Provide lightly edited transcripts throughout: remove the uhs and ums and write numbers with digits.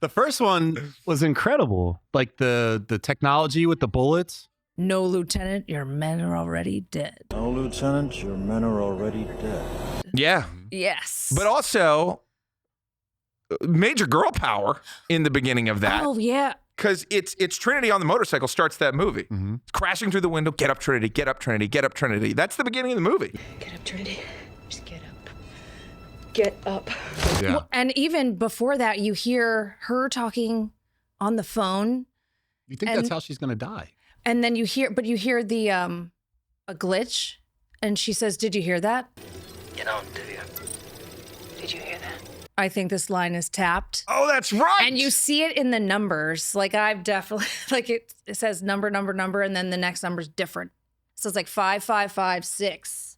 The first one was incredible. Like the technology with the bullets. No, Lieutenant, your men are already dead. No, Lieutenant, your men are already dead. Yeah. Yes. But also, major girl power in the beginning of that. Oh, yeah. Because it's Trinity on the motorcycle starts that movie. Mm-hmm. Crashing through the window, get up, Trinity, get up, Trinity, get up, Trinity. That's the beginning of the movie. Get up, Trinity. Just get up. Get up. Yeah. Well, and even before that, you hear her talking on the phone. You think that's how she's going to die? And then you hear the, a glitch. And she says, did you hear that? You don't, do you? Did you hear that? I think this line is tapped. Oh, that's right. And you see it in the numbers. Like I've definitely, like it says number, and then the next number's different. So it's like 5556.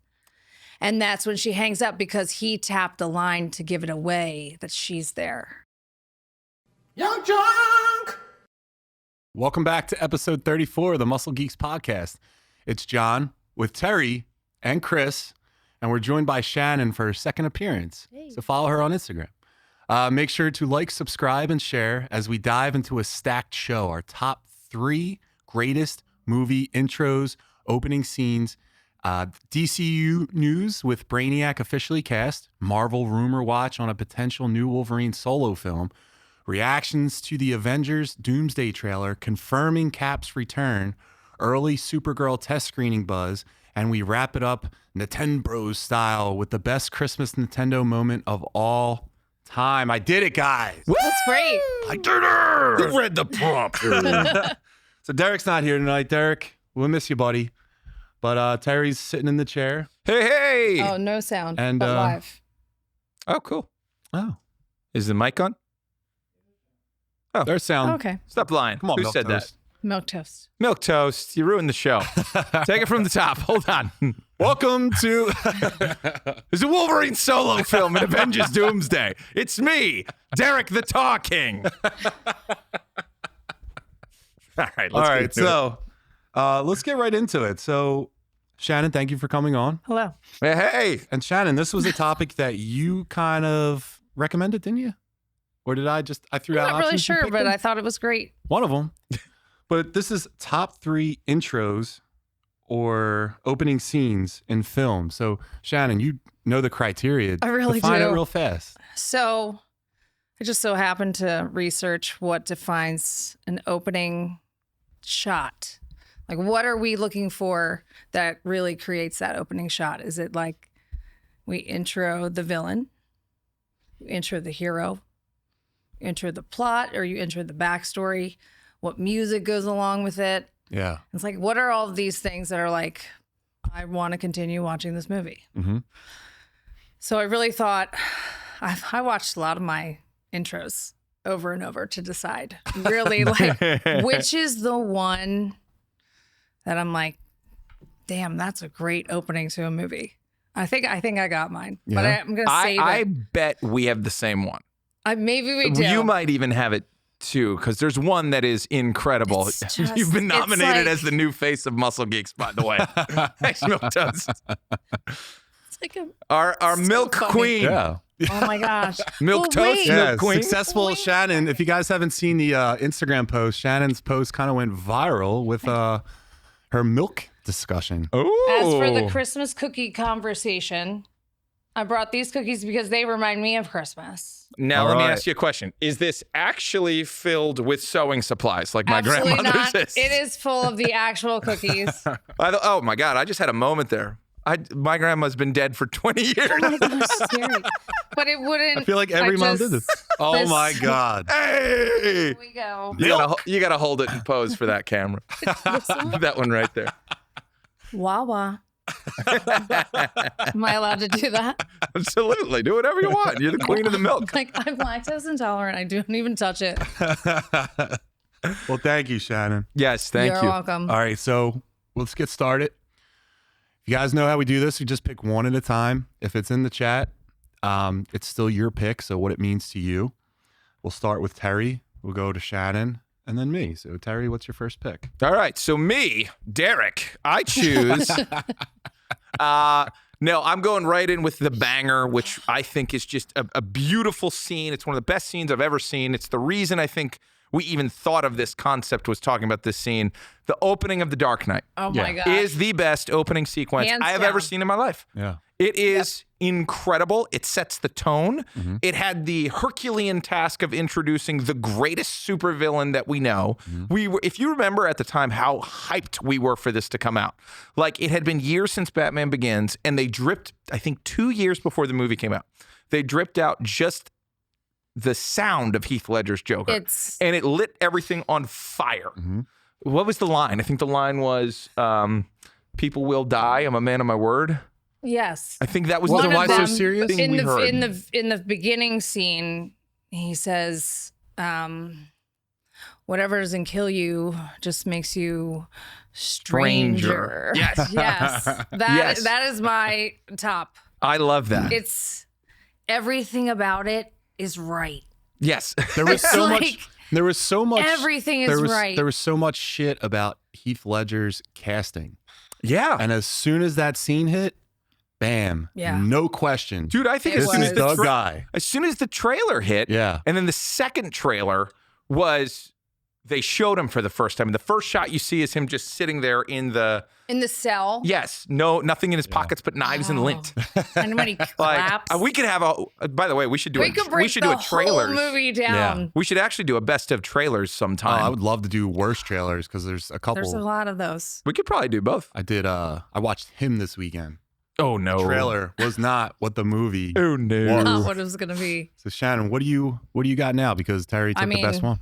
And that's when she hangs up because he tapped the line to give it away that she's there. Young Junk! Welcome back to episode 34 of the Muscle Geeks podcast. It's John with Terry and Chris, and we're joined by Shannon for her second appearance. Hey. So follow her on Instagram. Make sure to like, subscribe, and share as we dive into a stacked show. Our top 3 greatest movie intros, opening scenes, DCU news with Brainiac officially cast, Marvel rumor watch on a potential new Wolverine solo film, reactions to the Avengers Doomsday trailer confirming Cap's return, early Supergirl test screening buzz, and we wrap it up Nintenbros style with the best Christmas Nintendo moment of all time. I did it, guys. That's great. I did it. Who read the prompt? So Derek's not here tonight. Derek, we'll miss you, buddy. But Terry's sitting in the chair. Hey. Oh, no sound, And, but live. Oh, cool. Oh, Is the mic on? there's sound. Okay. Stop lying. Come on, Who Milk said Toast. Milk toast. that? Milk Toast. You ruined the show. Take it from the top. Hold on. Welcome to There's a Wolverine solo film in Avengers Doomsday. It's me, Derek the Talking. All right. All right, get into so let's get right into it. So, Shannon, thank you for coming on. Hello. it. Hey. And Shannon, this was a topic that you kind of recommended, didn't you? Or did I threw out I'm not really options, you sure, picked but them? I thought it was great. One of them. But this is top 3 intros or opening scenes in film. So, Shannon, you know the criteria. I really Define do. it real fast. So I just so happened to research what defines an opening shot. Like, what are we looking for that really creates that opening shot? Is it like we intro the villain, you intro the hero, you intro the plot, or you intro the backstory? What music goes along with it? Yeah. It's like, what are all of these things that are like, I want to continue watching this movie? Mm-hmm. So I really thought, I watched a lot of my intros over and over to decide really like which is the one that I'm like, damn, that's a great opening to a movie. I think I got mine, but Yeah. I'm gonna save I it. bet we have the same one. Maybe we do. You might even have it too, because there's one that is incredible. It's just- You've been it's nominated like- as the new face of Muscle Geeks, by the way. Thanks, Milk Toast. It's like a, Our So milk funny. queen. Yeah. oh my gosh, Milk Well, Toast, wait. Milk Yeah, Queen. successful Shannon. If you guys haven't seen the Instagram post, Shannon's post kind of went viral with her milk discussion. Oh. As for the Christmas cookie conversation, I brought these cookies because they remind me of Christmas. Now, All let me right. ask you a question. Is this actually filled with sewing supplies like my Absolutely grandmother's not. is? It is full of the actual cookies. Oh, my God. I just had a moment there. My grandma's been dead for 20 years. Oh my gosh, scary. But it wouldn't. I feel like every mom did this. Oh this- my God. Hey! Here we go. You gotta hold it and pose for that camera. That one right there. Wawa. Am I allowed to do that? Absolutely. Do whatever you want. You're the queen of the milk. Like, I'm lactose intolerant. I don't even touch it. Well, thank you, Shannon. Yes, thank You're you. welcome. All right, so let's get started. You guys know how we do this. We just pick one at a time. If it's in the chat, it's still your pick, so what it means to you. We'll start with Terry. We'll go to Shannon, and then me. So, Terry, what's your first pick? All right. So me, Derek, I choose No, I'm going right in with the banger, which I think is just a beautiful scene. It's one of the best scenes I've ever seen. It's the reason I think we even thought of this concept was talking about this scene. The opening of The Dark Knight Oh my god. is the best opening sequence Hands I have ever down. seen in my life. Yeah. It is incredible. It sets the tone. Mm-hmm. It had the Herculean task of introducing the greatest supervillain that we know. Mm-hmm. We were, if you remember at the time how hyped we were for this to come out. Like it had been years since Batman Begins, and they dripped, I think 2 years before the movie came out. They dripped out just the sound of Heath Ledger's Joker. And it lit everything on fire. Mm-hmm. What was the line? I think the line was, people will die. I'm a man of my word. Yes. I think that was Well, the then why so first serious? thing in we the heard. in the beginning scene, he says, "Whatever doesn't kill you just makes you stranger." Yes. Yes. That Yes. that is my top. I love that. It's everything about it is right. Yes. There was It's so like, much. There was so much. everything is there was, right. There was so much shit about Heath Ledger's casting, Yeah. and as soon as that scene hit, bam. Yeah. No question. Dude, I think It as this soon is as the the guy. as soon as the trailer hit, Yeah. and then the second trailer was they showed him for the first time. And the first shot you see is him just sitting there in the in the cell. nothing in his pockets but knives and Oh. lint. And when he Like claps. we could have a. By the way, we should do we could break do the a trailers. whole movie down. Yeah. We should actually do a best of trailers Oh, sometime. I would love to do worse trailers because there's a couple. There's a lot of those. we could probably do both. I did. I watched him this weekend. Oh no. Trailer was not what the movie. Oh no. Not what it was gonna be. So Shannon, what do you got now? Because Terry took the best mean, one.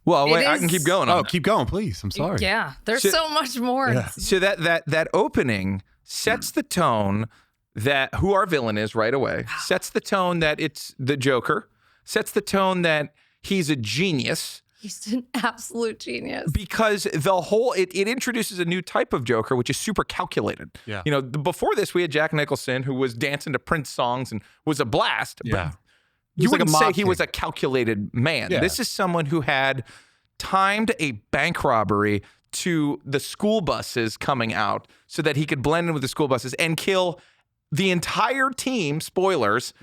Well, It wait, I is- can keep going. Oh, on that. keep going, please. I'm sorry. Yeah, there's So- so much more. Yeah. So that opening sets the tone that who our villain is right away. Sets the tone that it's the Joker. Sets the tone that he's a genius He's an absolute genius. because the whole it introduces a new type of Joker, which is super calculated. Yeah. You know, before this we had Jack Nicholson who was dancing to Prince songs and was a blast. Yeah. But you was like a wouldn't say mob he was king. a calculated man. Yeah. This is someone who had timed a bank robbery to the school buses coming out so that he could blend in with the school buses and kill the entire team, spoilers,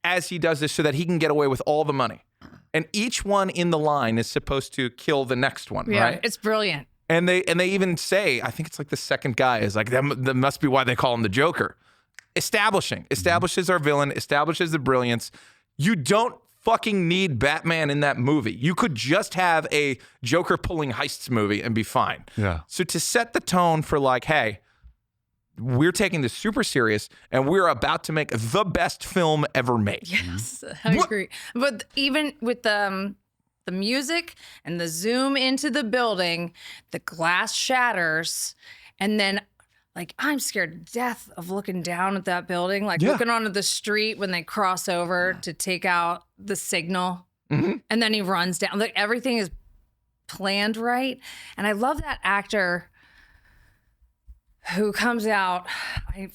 as he does this so that he can get away with all the money. And each one in the line is supposed to kill the next one, Yeah, right? it's brilliant. And they even say, I think it's like the second guy is like, that must be why they call him the Joker. Establishes our villain, establishes the brilliance. You don't fucking need Batman in that movie. You could just have a Joker pulling heists movie and be fine. Yeah. So to set the tone for like, hey, we're taking this super serious and we're about to make the best film ever made. Yes, I agree. But even with the music and the zoom into the building, the glass shatters, and then like I'm scared to death of looking down at that building, like Yeah. looking onto the street when they cross over to take out the signal, and then he runs down. Like everything is planned right, and I love that actor who comes out. I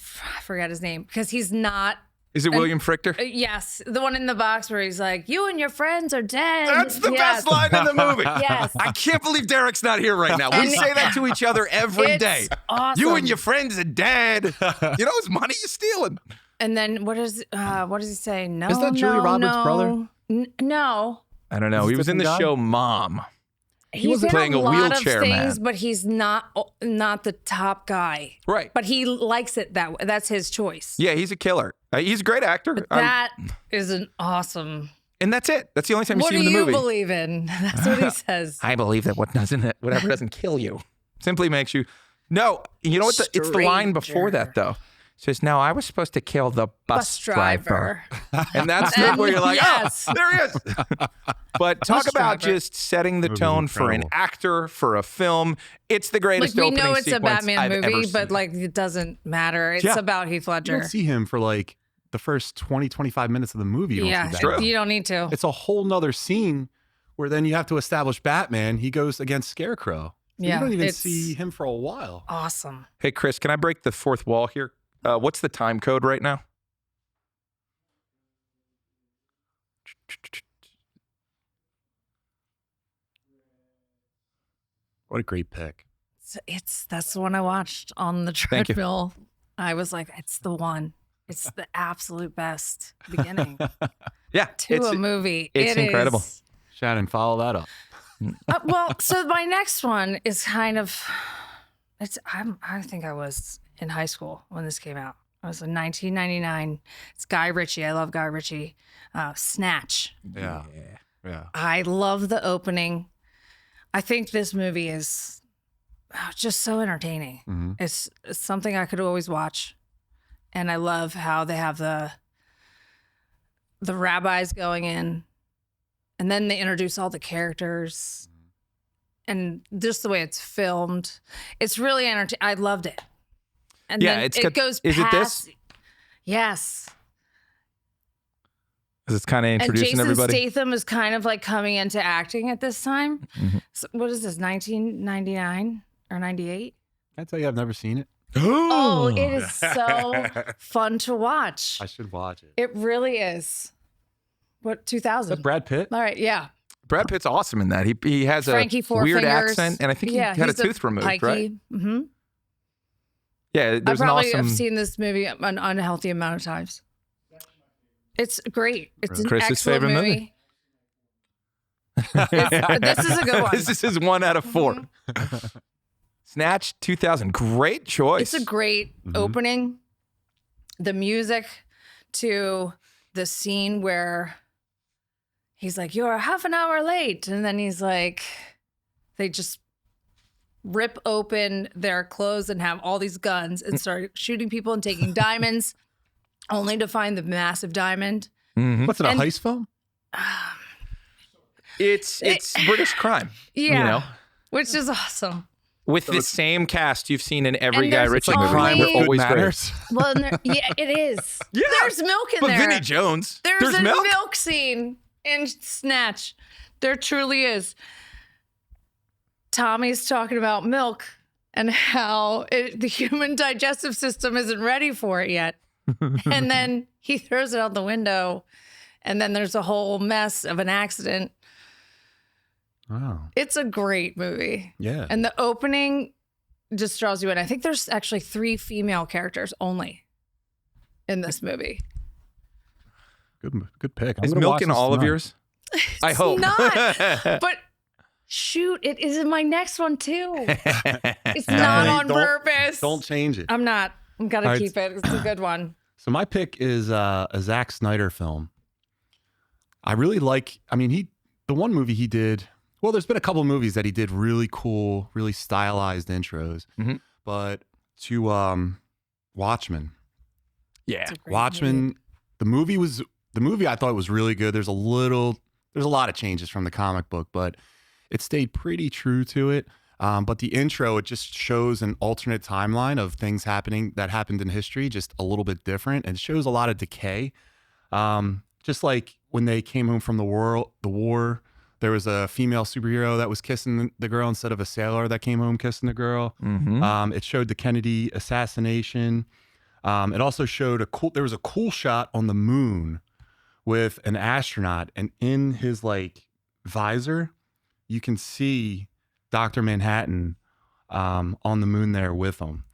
forgot his name because he's not. Is it William Frichter? Yes, the one in the box where he's like, "You and your friends are dead." That's the Yes. best line in the movie. Yes. I can't believe Derek's not here right now. We And- say that to each other every It's day. awesome. You and your friends are dead. You know his money you're stealing. And then what does he say? No, Is that Julia no, Roberts' no. brother? No. I don't know. Is He it was in the different guy? show Mom. He's in playing a lot wheelchair of things, man. but he's not the top guy. Right. But he likes it that way. That's his choice. Yeah, he's a killer. He's a great actor. That is an awesome. And that's it. That's the only time you What see do him in the you movie. believe in? That's what he says. I believe that whatever doesn't kill you simply makes you. No, you know what? It's the line before that though. It says, "Now I was supposed to kill the bus driver," and that's the bit where you're like, Yes. "Oh, there he is." But talk Bus about driver. just setting the Movie's tone for an incredible. actor, for a film. It's the Like greatest we opening know it's a sequence Batman I've ever movie, but seen. like it doesn't matter. It's Yeah. about Heath You Ledger. don't see him for like the first 20, 25 minutes of the movie. You don't Yeah, see True. Batman. you don't need to. It's a whole nother scene where then you have to establish Batman. He goes against Scarecrow. So Yeah, you don't even it's- see him for a while. Awesome. Hey, Chris, can I break the fourth wall here? What's the time code right now? What a great pick. That's the one I watched on the Thank you. treadmill. I was like, it's the one. It's the absolute best beginning Yeah, to a movie. It's incredible. Shannon, follow that up. Well, so my next one is kind of, I think I was in high school when this came out. It was in 1999. It's Guy Ritchie. I love Guy Ritchie. Snatch. Yeah. I love the opening. I think this movie is just so entertaining. Mm-hmm. It's something I could always watch. And I love how they have the rabbis going in, and then they introduce all the characters, and just the way it's filmed. It's really entertaining. I loved it. And Yeah, then it's it got- goes is it past. this? Yes. It's kind of And introducing Jason everybody. Statham is kind of like coming into acting at this time. Mm-hmm. So what is this, 1999 or 98? I tell you, I've never seen it. Oh, it is so fun to watch. I should watch it. It really is. What, Is 2000? that Brad Pitt? All right, yeah. Brad Pitt's awesome in that. He has a Frankie Four weird Fingers. accent, and I think he had a he's tooth removed, right? pikey. Mm-hmm. Yeah, I there's an probably awesome. have seen this movie an unhealthy amount of times. It's great. It's an Chris's excellent favorite movie. movie. This is a good one. This is 1 out of 4. Snatch 2000. Great choice. It's a great opening. The music to the scene where he's like, "You're half an hour late." And then he's like, they just rip open their clothes and have all these guns and start shooting people and taking diamonds, only to find the massive diamond. What's it, a And- heist film? It's British crime. Yeah. You know, Which is awesome. with the same cast you've seen in every And Guy there's Ritchie only- movie. Crime They're with Food always great. matters. Well, and yeah, it is. Yeah. There's milk in But there. Vinnie Jones. There's a milk. milk scene in Snatch. There truly is. Tommy's talking about milk and how the human digestive system isn't ready for it yet. And then he throws it out the window, and then there's a whole mess of an accident. Wow. It's a great movie. Yeah. And the opening just draws you in. I think there's actually 3 female characters only in this movie. Good pick. I'm Is gonna milk watch in this all of tonight. yours? I It's hope. not. But shoot, it is in my next one too. It's Hey, not on don't- purpose. Don't change it. I'm not. I'm gonna All right. keep it. It's a good one. So my pick is a Zack Snyder film. I really like. I mean, the one movie he did. Well, there's been a couple of movies that he did really cool, really stylized intros. Mhm. But to Watchmen. Yeah. It's a great Watchmen. movie. The movie I thought was really good. There's a lot of changes from the comic book, but it stayed pretty true to it. But the intro, it just shows an alternate timeline of things happening that happened in history, just a little bit different. And it shows a lot of decay. Just like when they came home from the war, there was a female superhero that was kissing the girl instead of a sailor that came home kissing the girl. Mm-hmm. It showed the Kennedy assassination. It also showed there was a cool shot on the moon with an astronaut, and in his like visor, you can see Dr. Manhattan on the moon there with him.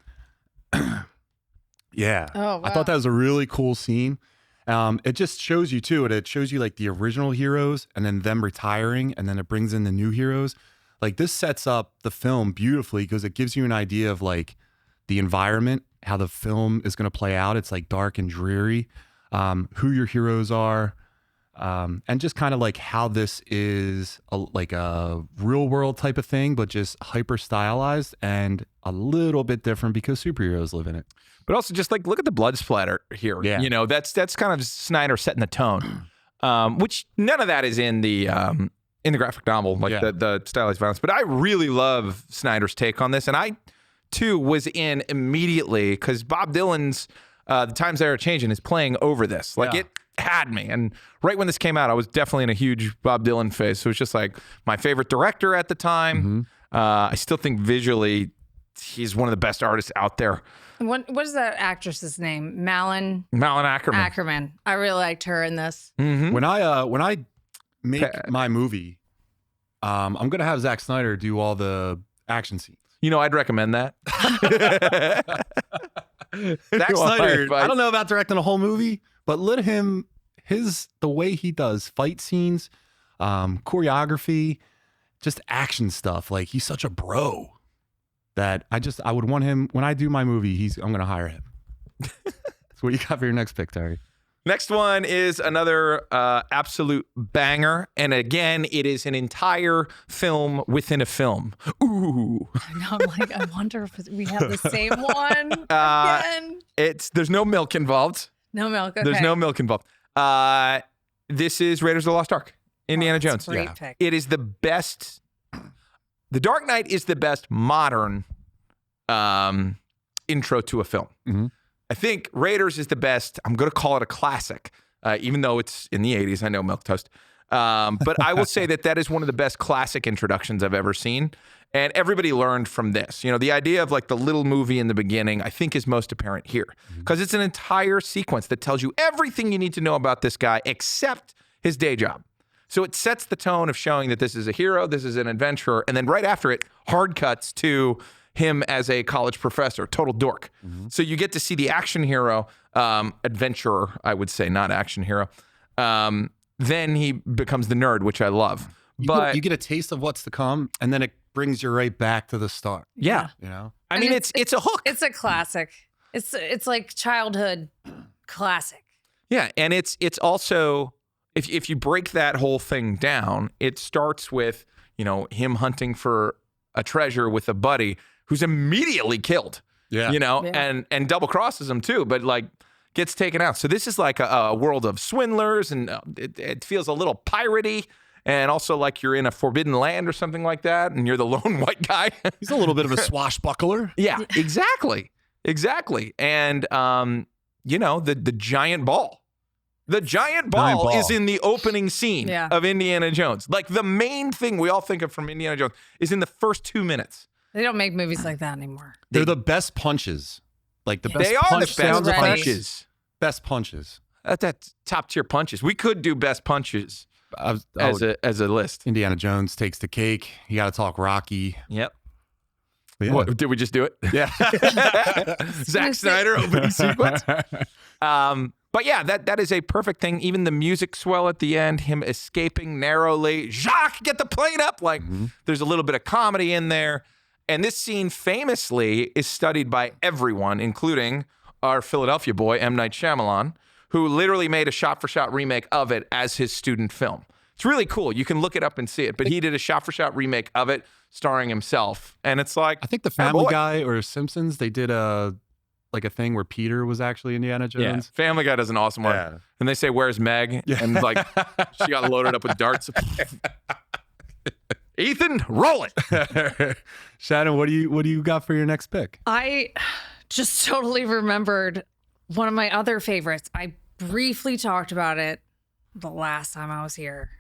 Yeah. Oh, wow. I thought that was a really cool scene. It just shows you too. It shows you like the original heroes and then them retiring, and then it brings in the new heroes. Like this sets up the film beautifully because it gives you an idea of like the environment, how the film is going to play out. It's like dark and dreary, who your heroes are, and just kind of like how this is like a real world type of thing, but just hyper stylized and a little bit different because superheroes live in it. But also just like look at the blood splatter here. Yeah. You know, that's kind of Snyder setting the tone. Which none of that is in the graphic novel, like Yeah. the stylized violence. But I really love Snyder's take on this. And I too was in immediately because Bob Dylan's The Times They Are Changing is playing over this. Like Yeah. it had me. And right when this came out, I was definitely in a huge Bob Dylan phase. So it was just like my favorite director at the time. I still think visually he's one of the best artists out there. What is that actress's name? Malin Malin Ackerman. Ackerman. I really liked her in this. Mhm. When I make my movie, I'm gonna have Zack Snyder do all the action scenes. You know, I'd recommend that. Zack Snyder, advice. I don't know about directing a whole movie, but let him, the way he does fight scenes, choreography, just action stuff. Like, he's such a bro that I would want him, when I do my movie, I'm going to hire him. So what you got for your next pick, Terry? Next one is another absolute banger. And again, it is an entire film within a film. Ooh. I know, I'm like, I wonder if we have the same one again. There's no milk involved. No milk. Okay. There's no milk involved. This is Raiders of the Lost Ark. Indiana Jones. Great pick. It is the best. The Dark Knight is the best modern intro to a film. Mm-hmm. I think Raiders is the best. I'm going to call it a classic, even though it's in the 80s. I know, milquetoast. But I will say that is one of the best classic introductions I've ever seen. And everybody learned from this. You know, the idea of like the little movie in the beginning, I think is most apparent here. Because it's an entire sequence that tells you everything you need to know about this guy except his day job. So it sets the tone of showing that this is a hero, this is an adventurer. And then right after it, hard cuts to him as a college professor, total dork. So you get to see the action hero, adventurer, I would say, not action hero. Then he becomes the nerd, which I love. You get a taste of what's to come, and then it brings you right back to the start. Yeah. You know? I mean, it's a hook. It's a classic. It's like childhood classic. Yeah, and it's also, if you break that whole thing down, it starts with, you know, him hunting for a treasure with a buddy who's immediately killed. Yeah. You know, and double crosses him too, but like gets taken out. So this is like a world of swindlers, and it feels a little piratey, and also like you're in a forbidden land or something like that, and you're the lone white guy. He's a little bit of a swashbuckler. Yeah, exactly. And you know, the giant ball. The giant ball is in the opening scene of Indiana Jones. Like, the main thing we all think of from Indiana Jones is in the first 2 minutes. They don't make movies like that anymore. They're the best punches. Like the best They are punch the best sound effects. punches. Best punches. That's top tier punches. We could do best punches as a list. Indiana Jones takes the cake. You got to talk Rocky. Yep. Yeah. What, did we just do it? Yeah. Zack Snyder opening sequence. But yeah, that is a perfect thing. Even the music swell at the end, him escaping narrowly. Jacques, get the plane up. Like, there's a little bit of comedy in there. And this scene famously is studied by everyone, including our Philadelphia boy, M. Night Shyamalan, who literally made a shot-for-shot remake of it as his student film. It's really cool. You can look it up and see it. But he did a shot-for-shot remake of it starring himself. And it's like, I think the Family Guy or Simpsons, they did a thing where Peter was actually Indiana Jones. Yeah. Family Guy does an awesome one. Yeah. And they say, "Where's Meg?" Yeah. And like, she got loaded up with darts. Ethan, roll it. Shannon, what do you got for your next pick? I just totally remembered one of my other favorites. I briefly talked about it the last time I was here.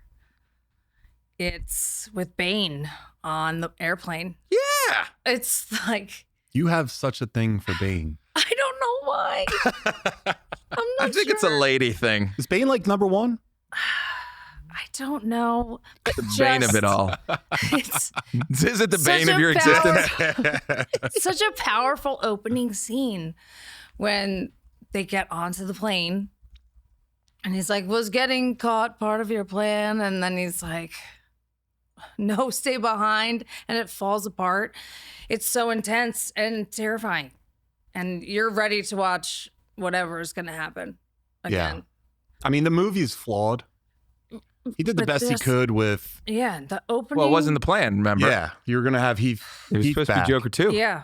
It's with Bane on the airplane. Yeah. It's like, You have such a thing for Bane. I don't know why. I'm not I think it's a sure. lady thing. Is Bane like number one? I don't know. But The bane of it all. It's Is it the such bane of a your existence? it's such a powerful opening scene when they get onto the plane and he's like, "Was getting caught part of your plan?" And then he's like, "No, stay behind." And it falls apart. It's so intense and terrifying. And you're ready to watch whatever is going to happen again. Yeah. I mean, the movie's flawed. He did the But best he this- could with. Yeah, the opening. Well, it wasn't the plan, remember? Yeah, you were gonna have Heath. It was Heath supposed back. to be Joker too. Yeah,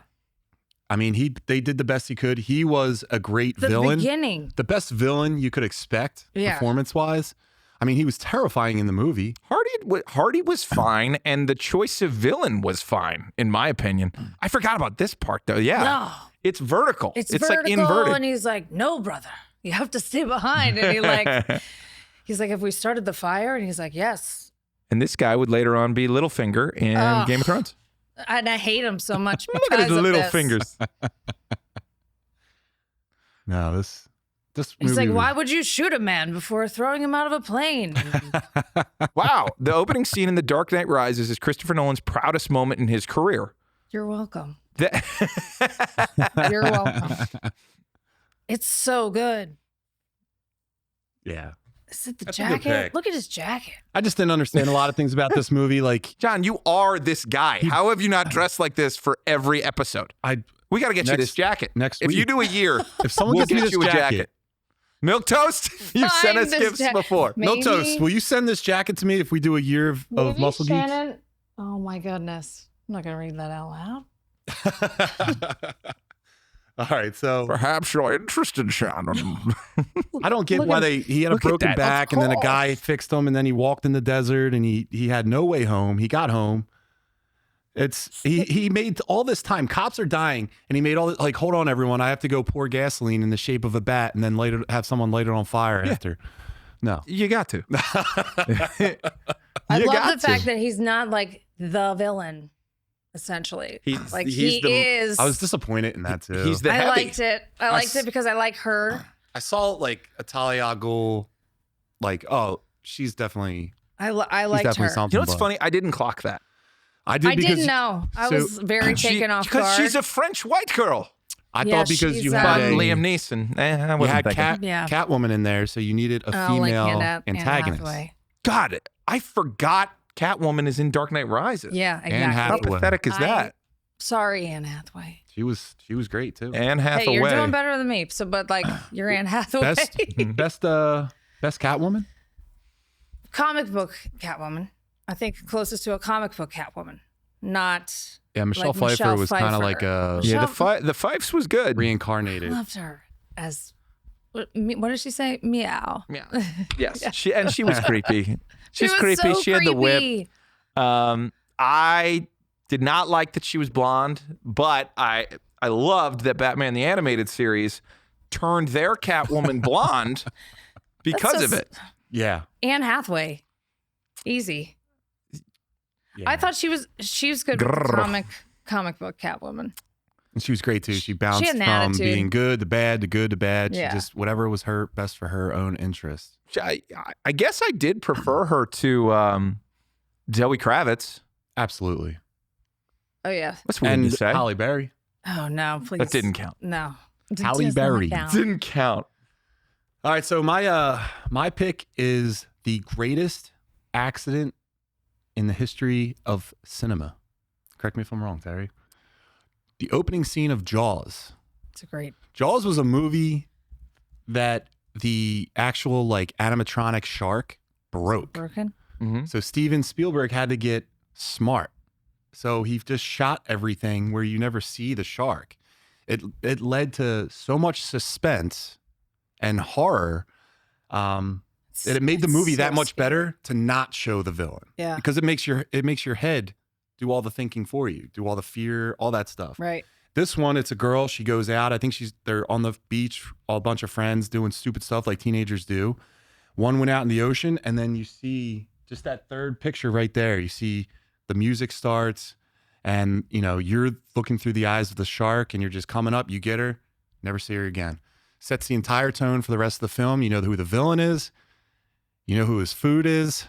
I mean, they did the best he could. He was a great the villain. beginning. The best villain you could expect, Yeah. performance-wise. I mean, he was terrifying in the movie. Hardy was fine, and the choice of villain was fine, in my opinion. I forgot about this part though. Yeah, No. it's vertical. It's like vertical, inverted. and he's like, "No, brother, you have to stay behind." And he's like, "Have we started the fire?" And he's like, "Yes." And this guy would later on be Littlefinger in Ugh. Game of Thrones. And I hate him so much Look because at his of little this. fingers. No, this He's movie like, was- "Why would you shoot a man before throwing him out of a plane?" Wow. The opening scene in The Dark Knight Rises is Christopher Nolan's proudest moment in his career. You're welcome. That- You're welcome. It's so good. Yeah. Is it the That's a good jacket? pick. Look at his jacket. I just didn't understand a lot of things about this movie. Like, John, you are this guy. How have you not dressed like this for every episode? We got to get you this jacket. next If you week. do a year, If someone we'll gets me get this you a jacket. Milk Toast, you've sent Find us this gifts jacket. before. No Toast, will you send this jacket to me if we do a year of Maybe Muscle Shannon. Oh my goodness. I'm not going to read that out loud. Geeks? All right, so Perhaps you're interested, Shannon. I don't get Look why at- he had a look at broken that. back, Of and then a guy course. fixed him, and then he walked in the desert, and he had no way home. He got home. He made all this time. Cops are dying, and he made all this, like, hold on, everyone, I have to go pour gasoline in the shape of a bat, and then later have someone light it on fire after. No, You got to. I You love got the fact to. that he's not like the villain, essentially. He's- like he's he the- is. I was disappointed in that too. He's the I heavy. liked it. I liked it because I like her. I saw like a Talia Ghul, like, oh, she's definitely I she's liked definitely her. something. You know what's but funny? I didn't clock that. I did I because didn't know. I so was very taken off Because guard. she's a French white girl. I Yeah, thought because you she's, had But a Liam Neeson. I you wasn't had thinking. Catwoman in there, so you needed a Oh, like female Anne antagonist. Hathaway. God, I forgot Catwoman is in Dark Knight Rises. Yeah, Anne exactly. How Hathaway. pathetic is that? Sorry, Anne Hathaway. She was great too. Anne Hey, Hathaway. you're doing better than me. So, but like, you're Anne Hathaway. Best Catwoman. Comic book Catwoman. I think closest to a comic book Catwoman. Not. Yeah, Michelle Like Pfeiffer Michelle was kind of like a Yeah, Michelle- the Fifes was good. I reincarnated. loved her as. What did she say? Meow. Yeah. Yes. She was creepy. She She's was creepy. so She had the whip. creepy. I did not like that she was blonde, but I loved that Batman the Animated Series turned their Catwoman blonde because of it. Yeah. Anne Hathaway. Easy. Yeah. I thought she's good with Grrr. comic book Catwoman. And she was great too. She bounced had an from attitude. being good to bad to good to bad. Yeah. She just whatever was her best for her own interest. I guess I did prefer her to Zoe Kravitz. Absolutely. Oh yeah. That's weird And to say. Halle Berry. Oh no, please. That didn't count. No. It Halle does not Berry. count. Didn't count. All right, so my pick is the greatest accident in the history of cinema. Correct me if I'm wrong, Terry. The opening scene of Jaws. It's a great. Jaws was a movie that the actual like animatronic shark broke. Broken. Mm-hmm. So Steven Spielberg had to get smart. So he just shot everything where you never see the shark. It led to so much suspense and horror that it made the It's movie so that much scary. better to not show the villain. Yeah. Because it makes your head do all the thinking for you, do all the fear, all that stuff. Right. This one, it's a girl. She goes out. I think they're on the beach, all a bunch of friends doing stupid stuff like teenagers do. One went out in the ocean, and then you see just that third picture right there. You see the music starts, and you're looking through the eyes of the shark, and you're just coming up. You get her, never see her again. Sets the entire tone for the rest of the film. You know who the villain is. You know who his food is.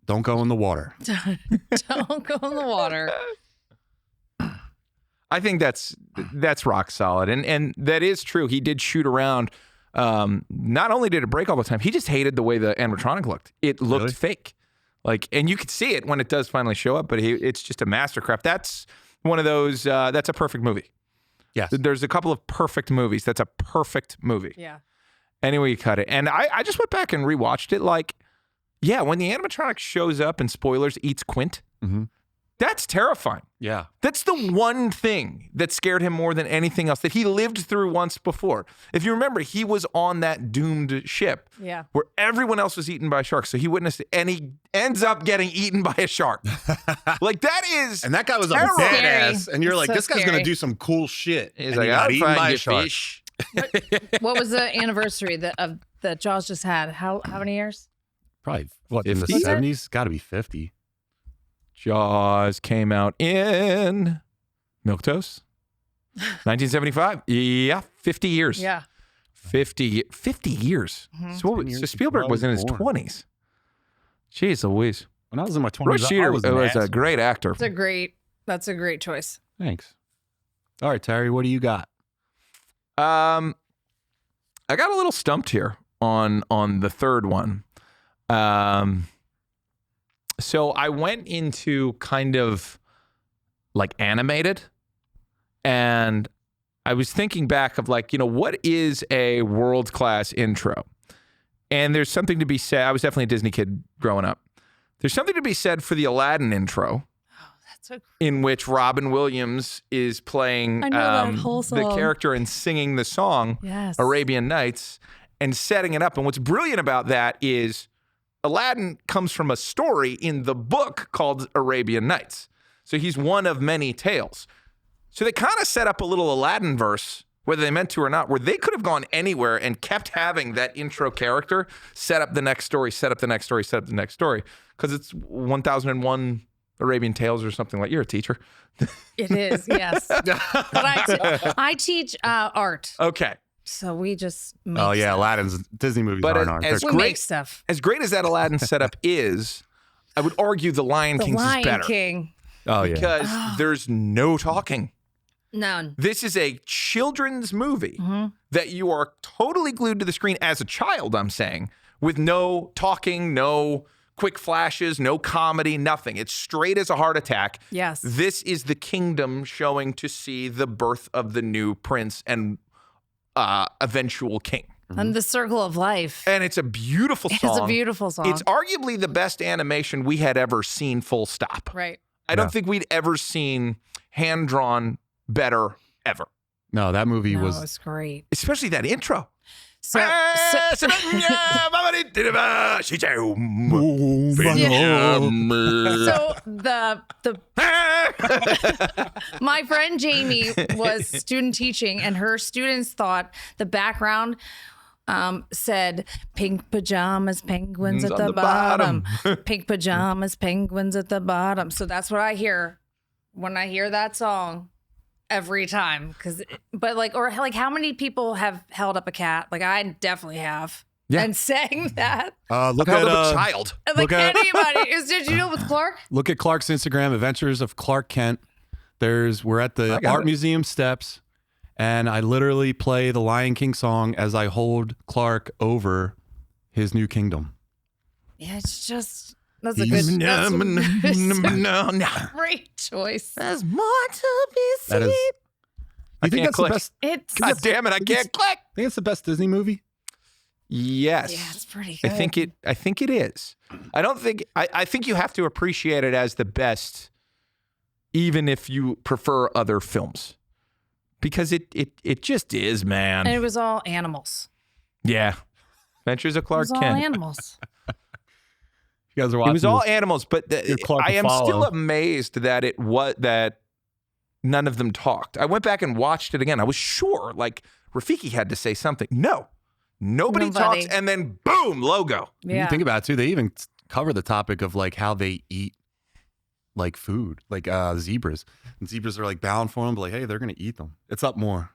Don't go in the water. Don't go in the water. I think that's rock solid, and that is true. He did shoot around. Not only did it break all the time, he just hated the way the animatronic looked. It looked Really? fake, and you could see it when it does finally show up. But it's just a mastercraft. That's one of those. That's a perfect movie. Yes. There's a couple of perfect movies. That's a perfect movie. Yeah. Anyway, you cut it, and I just went back and rewatched it. When the animatronic shows up and spoilers eats Quint, Mm-hmm. that's terrifying. Yeah. That's the one thing that scared him more than anything else that he lived through once before. If you remember, he was on that doomed ship Yeah. where everyone else was eaten by sharks. So he witnessed it, and he ends up getting eaten by a shark. That is. And that guy was a Terrible. badass. Scary. And you're It's like, so this guy's scary. going to do some cool shit. He's And like, he got I'll eaten find by a you shark. fish. What was the anniversary that Jaws just had? How many years? Probably, in the 50? 70s? Got to be 50. Jaws came out in Milquetoast, 1975. Yeah, 50 years. Yeah. 50 years. So, 10 years so Spielberg before I was in was his born. 20s. Jeez Louise. When I was in my 20s, Roy Cheater I was an a asshole. great actor. That's a great choice. Thanks. All right, Terry, what do you got? I got a little stumped here on the third one. So I went into kind of like animated, and I was thinking back of like, what is a world-class intro? And there's something to be said. I was definitely a Disney kid growing up. There's something to be said for the Aladdin intro. In which Robin Williams is playing that whole the song. character and singing the song Arabian Nights and setting it up. And what's brilliant about that is Aladdin comes from a story in the book called Arabian Nights. So he's one of many tales. So they kind of set up a little Aladdin verse, whether they meant to or not, where they could have gone anywhere and kept having that intro character set up the next story, set up the next story, set up the next story. Because it's 1001 Arabian Tales or something like. You're a teacher. It is, yes. But I teach art. Okay. So we just make Oh, yeah. stuff. Aladdin's Disney movies But aren't art. as We They're- make stuff. As great as that Aladdin setup is, I would argue the Lion The King's Lion is better. King. oh, yeah. Because there's no talking. None. This is a children's movie that you are totally glued to the screen as a child, I'm saying, with no talking, no quick flashes, no comedy, nothing. It's straight as a heart attack. Yes. This is the kingdom showing to see the birth of the new prince and eventual king. And the circle of life. And it's a beautiful song. It's a beautiful song. It's arguably the best animation we had ever seen, full stop. right. I don't think we'd ever seen hand-drawn better ever. No, that movie No, was. it's great. Especially that intro. So, so the my friend Jamie was student teaching, and her students thought the background said pink pajamas, penguins at On the, the bottom. Pink pajamas, penguins at the bottom. So that's what I hear when I hear that song every time. Or how many people have held up a cat? Like I definitely have. Yeah. And sang that. Look Held at up a child. Like Look at- anybody. Did you know with Clark? look at Clark's Instagram, Adventures of Clark Kent. We're at I the got art it. museum steps, and I literally play the Lion King song as I hold Clark over his new kingdom. Yeah, it's just that's a good great choice. There's more to be seen. That is. You think can't that's click. the best? It's God damn it, I can't click. Think it's the best Disney movie? Yes. yeah, it's pretty I good. think it is. I think you have to appreciate it as the best, even if you prefer other films. Because it just is, man. And it was all animals. Yeah. Adventures of It Clark was all Kent. animals. You guys are It watching. was all this. animals, but Your Clark I to am still follow. amazed that none of them talked. I went back and watched it again. I was sure like Rafiki had to say something. No. Nobody talks, and then boom, logo. When Yeah. you think about it too, they even cover the topic of like how they eat like food, like zebras. And zebras are like bound for them, but like, hey, they're gonna eat them. It's up more.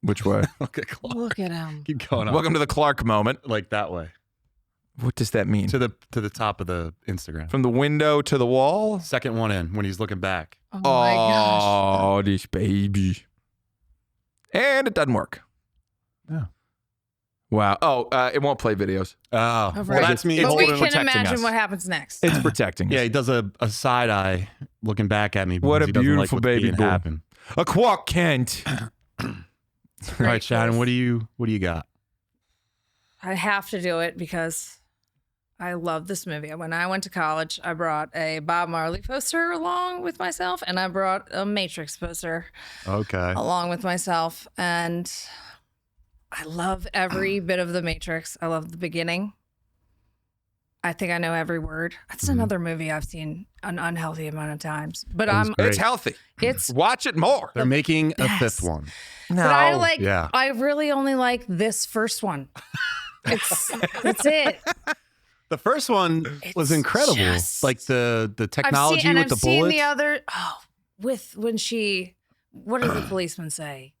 Which way? Look at Clark. Look at him. Keep going up. Welcome to the Clark moment. like that way What does that mean? to the top of the Instagram. From the window to the wall? Second one in when he's looking back. Oh my gosh. Oh, this baby. And it doesn't work. Yeah. Wow. Oh, it won't play videos. Oh, Oh, well, right. that's me. It's But we holding- can protecting imagine us. what happens next. It's protecting Yeah, us. he does a side eye looking back at me. What because a he doesn't like beautiful what's baby being boy. happen. A Clark Kent. All right, Shannon, what do you got? I have to do it because I love this movie. When I went to college, I brought a Bob Marley poster along with myself, and I brought a Matrix poster Okay. along with myself. And I love every bit of the Matrix. I love the beginning. I think I know every word. It's another movie I've seen an unhealthy amount of times, but It was I'm great. It's healthy. it's Watch it more. They're making a best. fifth one. No. but I like yeah. I really only like this first one. That's it. The first one was It's incredible. just- Like the technology I've with the seen bullets. the other when she what does the policeman say?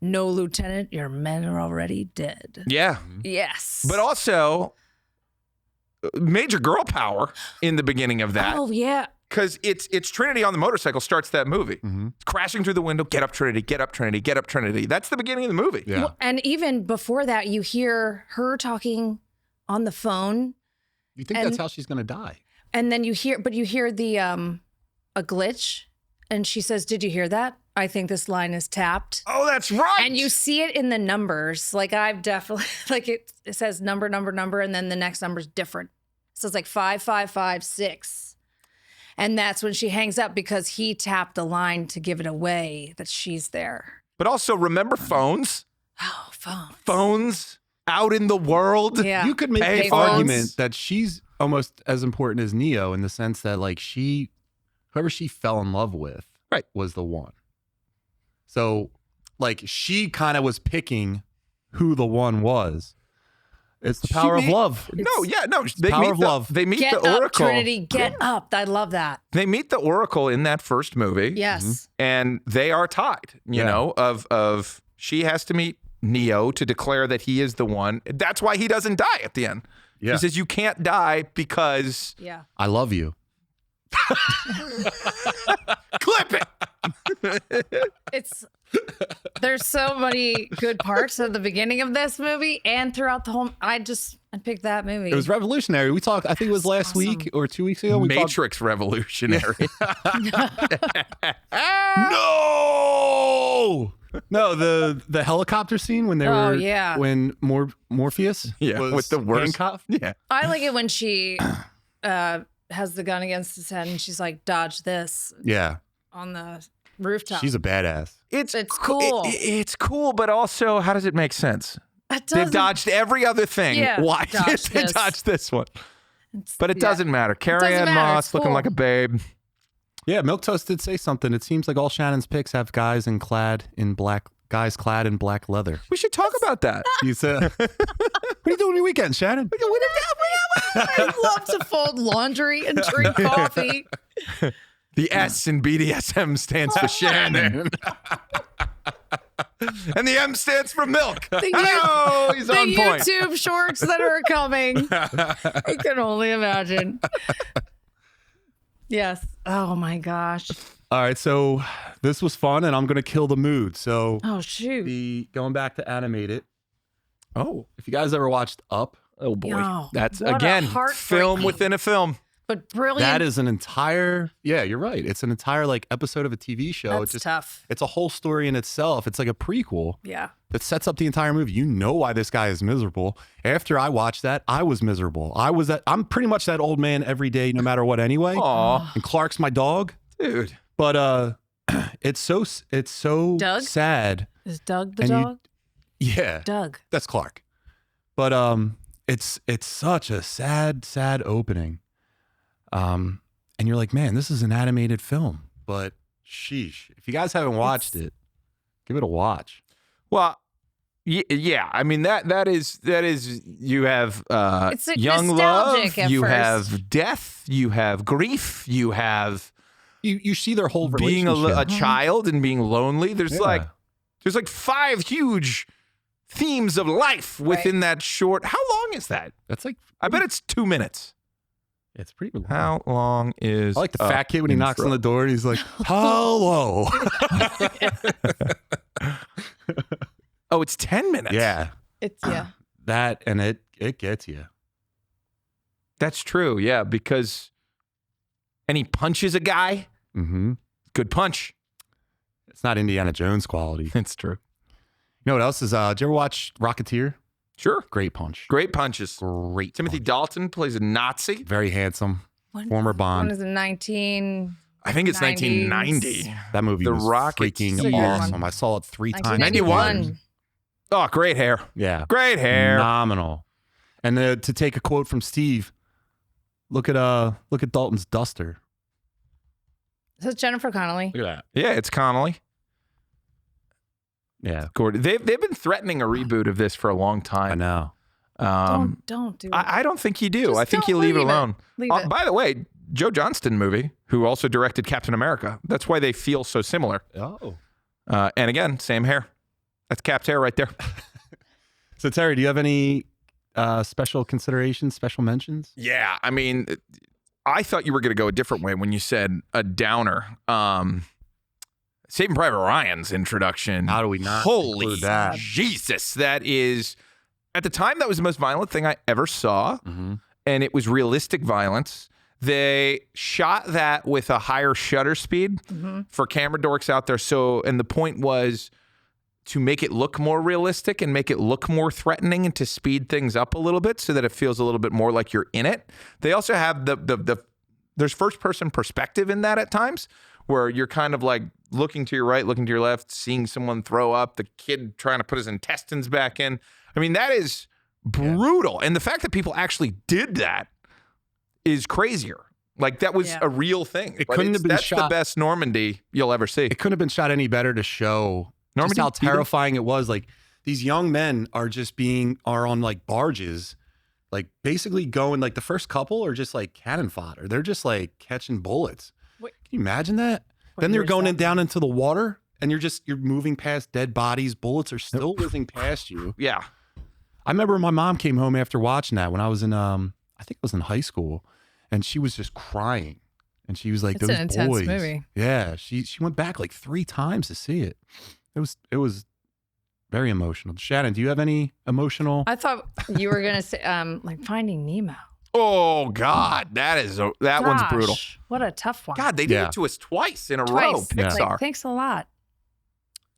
No, Lieutenant, your men are already dead. Yeah. Yes. But also, major girl power in the beginning of that. oh yeah. Because it's Trinity on the motorcycle starts that movie. Crashing through the window, get up Trinity, get up Trinity, get up Trinity. That's the beginning of the movie. Yeah. Well, and even before that, you hear her talking on the phone, You think that's how she's going to die? and then you hear the a glitch, and she says, "Did you hear that? I think this line is tapped." Oh, that's right. And you see it in the numbers. Like I've definitely like it says number, and then the next number's different. So it's like 5556. And that's when she hangs up because he tapped the line to give it away that she's there. But also remember phones. Oh, phone. Phones out in the world. Yeah. You could make Pay the phones. argument that she's almost as important as Neo in the sense that like whoever she fell in love with was the one. So like she kind of was picking who the one was. It's the power of love. No, they power meet of love. They meet Get the up, Oracle. Trinity, get up. I love that. They meet the Oracle in that first movie. Yes. And they are tied, you know, of she has to meet Neo to declare that he is the one. That's why he doesn't die at the end. Yeah. He says, you can't die because Yeah. I love you. clip it. There's so many good parts at the beginning of this movie and throughout the whole. I picked that movie. It was revolutionary. We talked, I think it was last week or 2 weeks ago. We talked, Matrix revolutionary. No, the helicopter scene when they Oh, were yeah. when Morpheus was with the worst. handcuffed. Yeah. I like it when she has the gun against his head and she's like, dodge this Yeah, on the rooftop. she's a badass. It's cool. It's cool, but also, how does it make sense? It They've doesn't- dodged every other thing. Yeah, Why did dodge they this. dodge this one? But it yeah. doesn't matter. Carrie doesn't Ann matter. Moss It's looking cool. like a babe. Yeah, Milquetoast did say something. It seems like all Shannon's picks have guys clad in black leather. We should talk about that. You said, "What are you doing on your weekend, Shannon?" I love to fold laundry and drink coffee. The S in BDSM stands for Shannon. And the M stands for milk. Oh, he's on point. YouTube shorts that are coming. I can only imagine. Yes. Oh my gosh. All right, so this was fun, and I'm gonna kill the mood. So Oh shoot. going back to animated. Oh, If you guys ever watched Up, oh boy. No, That's, what a again, heartbreaking- film within a film. But brilliant. that is an entire. Yeah, you're right. It's an entire like episode of a TV show. That's It's tough. It's a whole story in itself. It's like a prequel Yeah. that sets up the entire movie. You know why this guy is miserable. After I watched that, I was miserable. I'm pretty much that old man every day, no matter what. Anyway. Aw, And Clark's my dog. dude. But it's so Doug? sad. Is Doug the And you- dog? Yeah, Doug. that's Clark. But it's such a sad opening. And you're like, man, this is an animated film. But sheesh, if you guys haven't watched it, give it a watch. Well, yeah. I mean that is you have It's like young nostalgic love, at you first. have death, you have grief, you have You see their whole being relationship. a child and being lonely. There's Yeah. like 5 huge themes of life within that short. How long is that? That's like I bet it's 2 minutes. it's pretty. Long. How long is? I like the fat kid when he knocks on the door and he's like, "Hello." Oh, it's 10 minutes. Yeah, It's yeah. that and it gets you. That's true. Yeah, because and he punches a guy. Mm-hmm. Good punch. It's not Indiana Jones quality. It's true. You know what else is? Did you ever watch Rocketeer? Sure. Great punch. Great punches. Great. Timothy punch. Dalton plays a Nazi. Very handsome. When- Former When Bond. is it? 19. I think it's 90s. 1990. That movie The was Rockets. freaking It's a good one. awesome. I saw it 3 times. 91. Oh, great hair. Yeah. Great hair. Phenomenal. And to take a quote from Steve, look at Dalton's duster. This is Jennifer Connelly. Look at that. Yeah, it's Connolly. Yeah. Gordon. They've been threatening a reboot of this for a long I time. know. Don't do it. I don't think you do. Just I think don't you leave it leave it. alone. Leave it. By the way, Joe Johnston movie, who also directed Captain America. That's why they feel so similar. Oh. And again, same hair. That's Cap's hair right there. So Terry, do you have any special considerations, special mentions? Yeah, I mean, I thought you were going to go a different way when you said a downer. Saving Private Ryan's introduction. How do we not Holy include that? Jesus. That is, at the time, that was the most violent thing I ever saw. Mm-hmm. And it was realistic violence. They shot that with a higher shutter speed for camera dorks out there. So, and the point was to make it look more realistic and make it look more threatening and to speed things up a little bit so that it feels a little bit more like you're in it. They also have there's first person perspective in that at times where you're kind of like looking to your right, looking to your left, seeing someone throw up, the kid trying to put his intestines back in. I mean, that is brutal. And the fact that people actually did that is crazier. Like that was a real thing. It couldn't have been that's shot. The best Normandy you'll ever see. It couldn't have been shot any better to show just how terrifying it was. Like these young men are on like barges, like basically going like the first couple are just like cannon fodder. They're just like catching bullets. Wait. Can you imagine that? Then they're going down into the water and you're moving past dead bodies. Bullets are still whizzing past you. Yeah. I remember my mom came home after watching that when I was in, I think I was in high school, and she was just crying. And she was like, It's "Those an intense boys." movie. Yeah, she went back like 3 times to see it. It was very emotional. Shannon, do you have any emotional? I thought you were gonna say like Finding Nemo. Oh God, that one's brutal. What a tough one. God, they did it to us twice in a row. Twice. Pixar. Like, thanks a lot.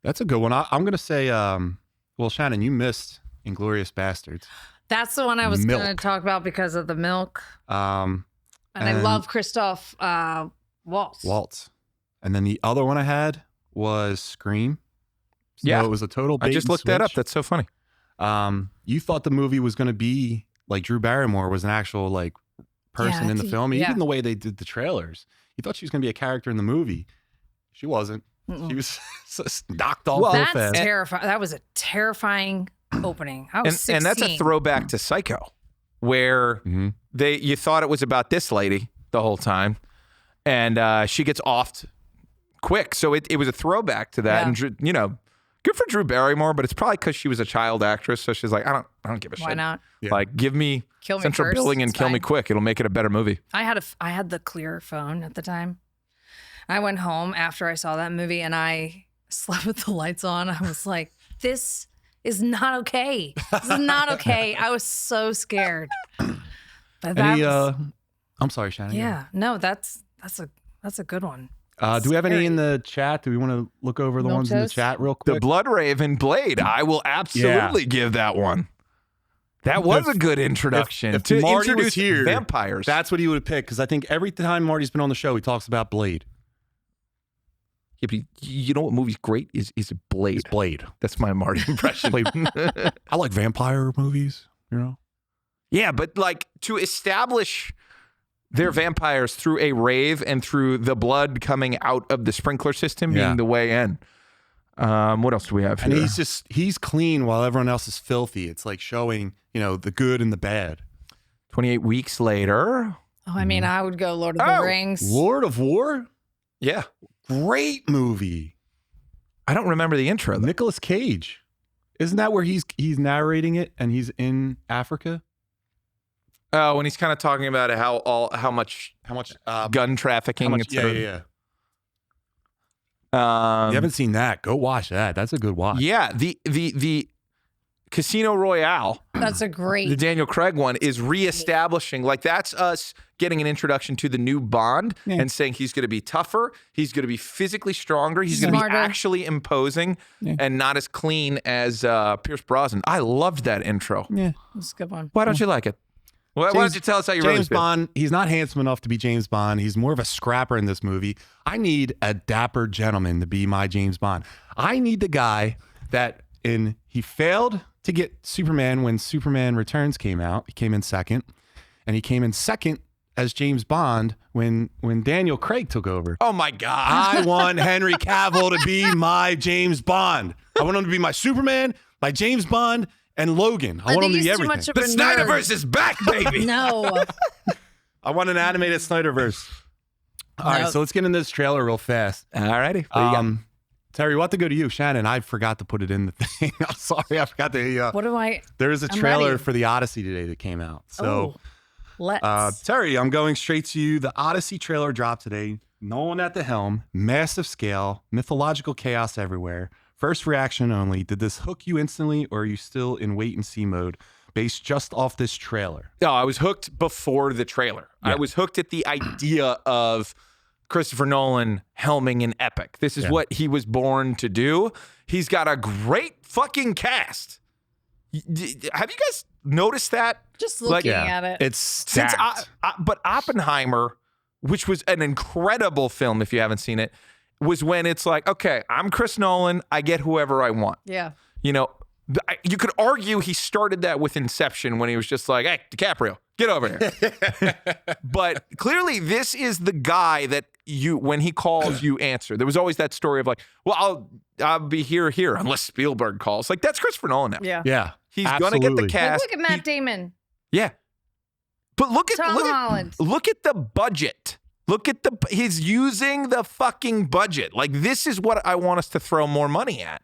That's a good one. I'm gonna say, well, Shannon, you missed Inglourious Bastards. That's the one I was Milk. going to talk about because of the milk. And I love Christoph Waltz. Waltz. And then the other one I had was Scream. So Yeah. it was a total bait I just and looked that up. switch. That's so funny. You thought the movie was going to be like Drew Barrymore was an actual like person in the film. Even the way they did the trailers, you thought she was going to be a character in the movie. She wasn't. She was knocked off real That's fast. terrifying. That was a terrifying opening. I was 16. And that's a throwback to Psycho, where you thought it was about this lady the whole time, and she gets offed quick. So it was a throwback to that, and you know, good for Drew Barrymore, but it's probably because she was a child actress, so she's like, I don't give a shit. Why not? Yeah. Like, give me Kill me central first, billing and it's kill me fine. quick. It'll make it a better movie. I had the clear phone at the time. I went home after I saw that movie and I slept with the lights on. I was like, this is not okay. This is not okay. I was so scared. But that I'm sorry, Shannon. yeah, no, that's a good one. Do we have any Scary. in the chat? Do we want to look over the Milk ones in the toast? chat real The quick? Blood Raven Blade. I will absolutely give that one. That was a good introduction if to Marty was introduce here, vampires. That's what he would have picked, because I think every time Marty's been on the show, he talks about Blade. Yeah, but you know what movie's great is Blade. It's Blade. That's my Marty impression. Blade. I like vampire movies, you know? Yeah, but like to establish their vampires through a rave and through the blood coming out of the sprinkler system being the way in. What else do we have here? And he's clean while everyone else is filthy. It's like showing, you know, the good and the bad. 28 weeks later. Oh, I mean, I would go Lord of the Rings. Lord of War? Yeah. Great movie. I don't remember the intro though. Nicolas Cage. Isn't that where he's narrating it and he's in Africa? Oh, when he's kind of talking about how much gun trafficking, Yeah. You You haven't seen that? Go watch that. That's a good watch. Yeah, the Casino Royale, That's a the great. Daniel Craig one, is reestablishing, like that's us getting an introduction to the new Bond and saying he's going to be tougher, he's going to be physically stronger, he's going to be Smarter. actually imposing and not as clean as Pierce Brosnan. I loved that intro. Yeah. That's a good one. Why don't you like it? Why don't you tell us how you really James feel? Bond, he's not handsome enough to be James Bond. He's more of a scrapper in this movie. I need a dapper gentleman to be my James Bond. I need the guy that he failed to get Superman when Superman Returns came out. He came in second. And he came in second as James Bond when Daniel Craig took over. Oh my God. I want Henry Cavill to be my James Bond. I want him to be my Superman, my James Bond, and Logan. I want him to think be he's too everything. much of The a nerd. Snyderverse is back, baby. No. I want an animated Snyderverse. All right, No. so let's get into this trailer real fast. All righty. What you got? Terry, we'll have to go to you. Shannon, I forgot to put it in the thing. I'm sorry, I forgot to. What do I? There is a I'm trailer ready. for the Odyssey today that came out. So Let's. Terry, I'm going straight to you. The Odyssey trailer dropped today. Nolan at the helm, massive scale, mythological chaos everywhere. First reaction only. Did this hook you instantly, or are you still in wait and see mode based just off this trailer? No, I was hooked before the trailer. Yeah. I was hooked at the idea of Christopher Nolan helming an epic. This is what he was born to do. He's got a great fucking cast. Have you guys noticed that? Just looking yeah. at it. It's Since stacked. but Oppenheimer, which was an incredible film if you haven't seen it, was when it's like, okay, I'm Chris Nolan, I get whoever I want. Yeah. You know, you could argue he started that with Inception when he was just like, hey, DiCaprio, get over here. But clearly this is the guy that when he calls, you answer. There was always that story of like, well, I'll be here unless Spielberg calls. Like, that's Christopher Nolan now. Yeah. Yeah. He's going to get the absolutely. cast. Look at Matt Damon. Yeah. But look at Tom Holland. look at the budget. He's using the fucking budget. Like, this is what I want us to throw more money at,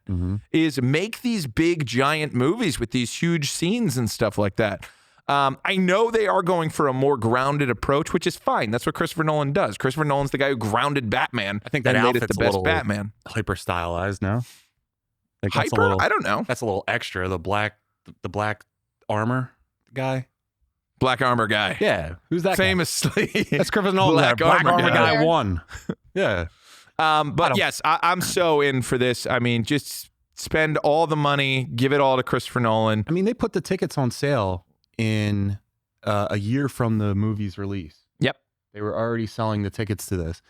is make these big giant movies with these huge scenes and stuff like that. I know they are going for a more grounded approach, which is fine. That's what Christopher Nolan does. Christopher Nolan's the guy who grounded Batman. I think that and made it outfit's the a best little Batman. hyper stylized now. Like that's Hyper? a little, I don't know. That's a little extra. The black armor guy. Black armor guy. Yeah. Who's that? Famously. Guy? That's Christopher Nolan. Black Black armor armor guy. guy won. Yeah. But yes, I'm so in for this. I mean, just spend all the money, give it all to Christopher Nolan. I mean, they put the tickets on sale in a year from the movie's release. Yep. They were already selling the tickets to this.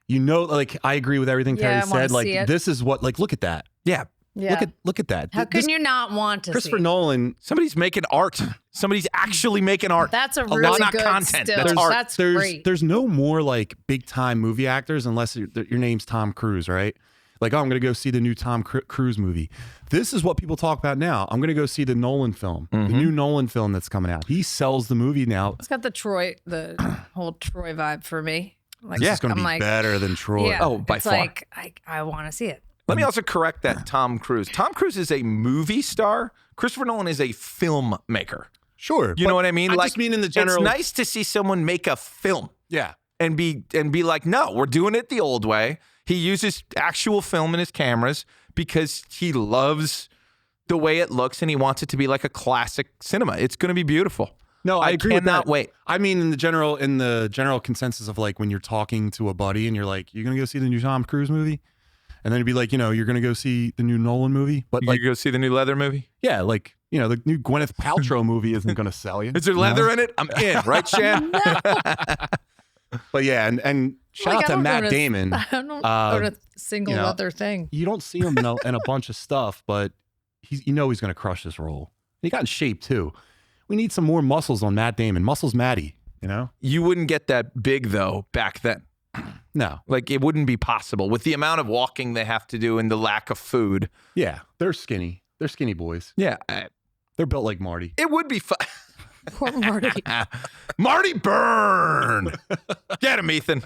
You know, like I agree with everything Yeah, Terry I wanna said. Like see it. this is what. Like look at that. Yeah. Yeah. Look at that. How This- can you not want to Christopher see? Nolan. Somebody's making art. Somebody's actually making art. That's a lot, really not good content. still. That's art. That's there's great. there's no more like big time movie actors unless your name's Tom Cruise, right? Like, oh, I'm going to go see the new Tom Cruise movie. This is what people talk about now. I'm going to go see the Nolan film, the new Nolan film that's coming out. He sells the movie now. It's got the whole Troy vibe for me. Like, This is going to I'm be like, better than Troy. Yeah, Oh, by it's far. like I want to see it. Let me also correct that Tom Cruise. Tom Cruise is a movie star. Christopher Nolan is a filmmaker. Sure. You know what I mean? I Like, just mean in the general. It's nice to see someone make a film Yeah. and be like, no, we're doing it the old way. He uses actual film in his cameras because he loves the way it looks and he wants it to be like a classic cinema. It's going to be beautiful. No, I agree with cannot that. wait. I mean, in the general consensus of like when you're talking to a buddy and you're like, you're going to go see the new Tom Cruise movie? And then it'd be like, you know, you're going to go see the new Nolan movie. But You like, go see the new Leather movie? yeah, like, you know, the new Gwyneth Paltrow movie isn't going to sell you. Is there leather in it? I'm in, right, Shan? But yeah, and shout Like, out I to don't Matt own a- Damon. I don't own a single you know, other thing. You don't see him in a bunch of stuff, but he's he's going to crush this role. He got in shape too. We need some more muscles on Matt Damon. Muscles Matty, you know? You wouldn't get that big, though, back then. No. Like, it wouldn't be possible with the amount of walking they have to do and the lack of food. Yeah, they're skinny. They're skinny boys. Yeah, They're built like Marty. it would be fun. Poor Marty. Marty Byrne. Get him, Ethan.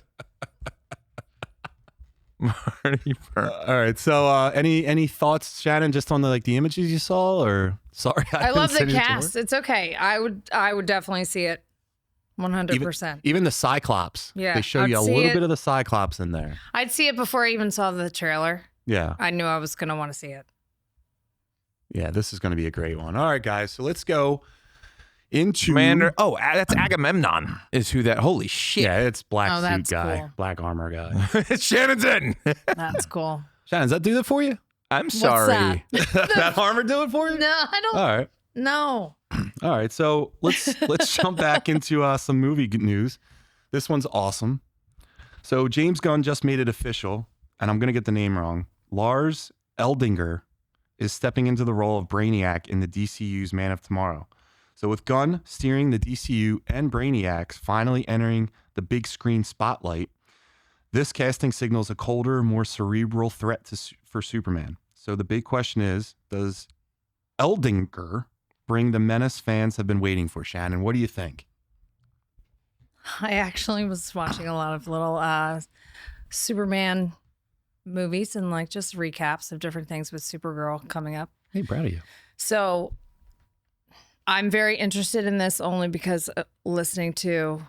Marty Byrne. All right. So, any thoughts, Shannon, just on the images you saw, or sorry? I love the didn't say cast. It's okay. I would definitely see it. 100%. Even the Cyclops. Yeah, They show I'd you a see little it. bit of the Cyclops in there. I'd see it before I even saw the trailer. Yeah. I knew I was going to want to see it. Yeah. This is going to be a great one. All right, guys. So let's go into Commander. Oh, that's Agamemnon is who that. Holy shit. Yeah, it's black Oh, suit that's guy, cool. black armor guy. Shannon's in. That's cool. Shannon, does that do that for you? I'm sorry. That armor do it for you? No, I don't. All right. No. All right, so let's jump back into some movie news. This one's awesome. So James Gunn just made it official, and I'm gonna get the name wrong. Lars Eldinger is stepping into the role of Brainiac in the DCU's Man of Tomorrow. So with Gunn steering the DCU and Brainiacs finally entering the big screen spotlight, this casting signals a colder, more cerebral threat for Superman. So the big question is, does Eldinger bring the menace fans have been waiting for? Shannon, what do you think? I actually was watching a lot of little Superman movies and like just recaps of different things with Supergirl coming up. Hey, proud of you. So I'm very interested in this only because listening to,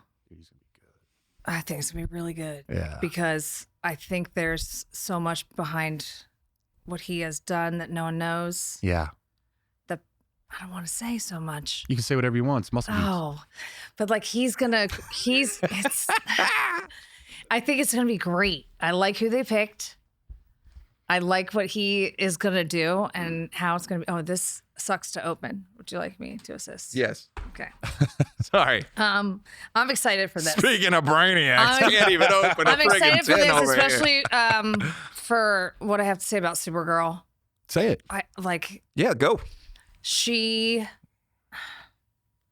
I think it's gonna be really good. Yeah. Because I think there's so much behind what he has done that no one knows. Yeah. That I don't want to say so much. You can say whatever you want. It's muscle beats. Oh, but like it's. I think it's gonna be great. I like who they picked. I like what he is gonna do and how it's gonna be. Oh, this sucks to open. Would you like me to assist? Yes. Okay. Sorry. I'm excited for this. Speaking of Brainiacs, I can't even open a I'm friggin' excited for tin this, over here. especially for what I have to say about Supergirl. Say it. I like Yeah, go.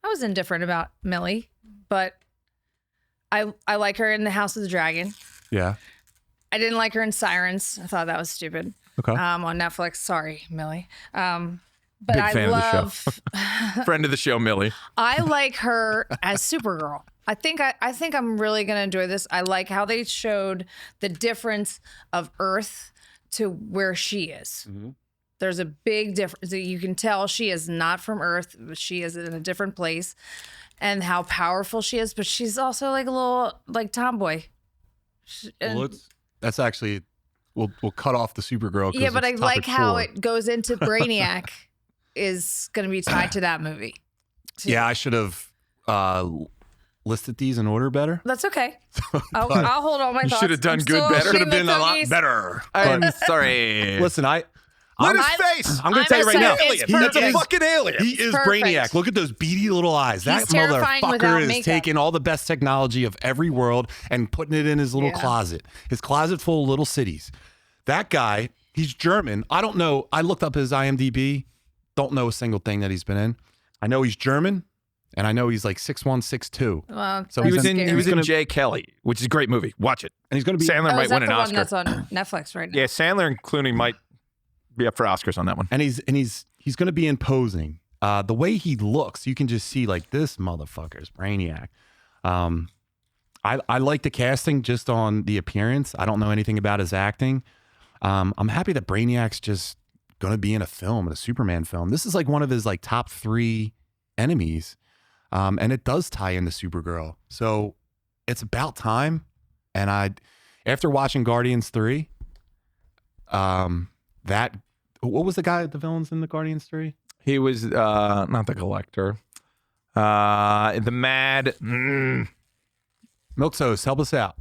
I was indifferent about Millie, but I like her in the House of the Dragon. Yeah. I didn't like her in Sirens. I thought that was stupid. Okay. On Netflix. Sorry, Millie. But Big I fan of the love Friend of the show, Millie. I like her as Supergirl. I think I'm really gonna enjoy this. I like how they showed the difference of Earth to where she is. Mm-hmm. There's a big difference. You can tell she is not from Earth. She is in a different place, and how powerful she is. But she's also like a little like tomboy. Well, that's actually we'll cut off the Supergirl. Yeah, but I it's like topic how 4. it goes into Brainiac is going to be tied to that movie. too. Yeah, I should have listed these in order better. That's okay. I'll hold all my You thoughts. should have done I'm good still better. Should have eating been the a lot cookies. better. I'm sorry. Listen, Look at I'm- his face. I'm going to tell you right now. It's He perfect. is, fucking alien. he is Perfect. Brainiac. Look at those beady little eyes. That He's terrifying without motherfucker is makeup. taking all the best technology of every world and putting it in his little Yeah. closet. His closet full of little cities. That guy, he's German. I don't know. I looked up his IMDb. Don't know a single thing that he's been in. I know he's German, and I know he's like 6'1", 6'2". Well, So He that's was in scary. Jay Kelly, which is a great movie. Watch it. And he's going to be Sandler Oh, might is that win an the one Oscar. that's on Netflix right now? Yeah, Sandler and Clooney might be up for Oscars on that one. and he's going to be imposing. The way he looks, you can just see like this motherfucker's Brainiac. I like the casting just on the appearance. I don't know anything about his acting. I'm happy that Brainiac's just going to be in a film, a Superman film. This is like one of his like top 3 enemies, and it does tie into Supergirl. So it's about time. And after watching Guardians 3, what was the villains in the Guardians 3? He was not the Collector. The Mad Milksos, help us out.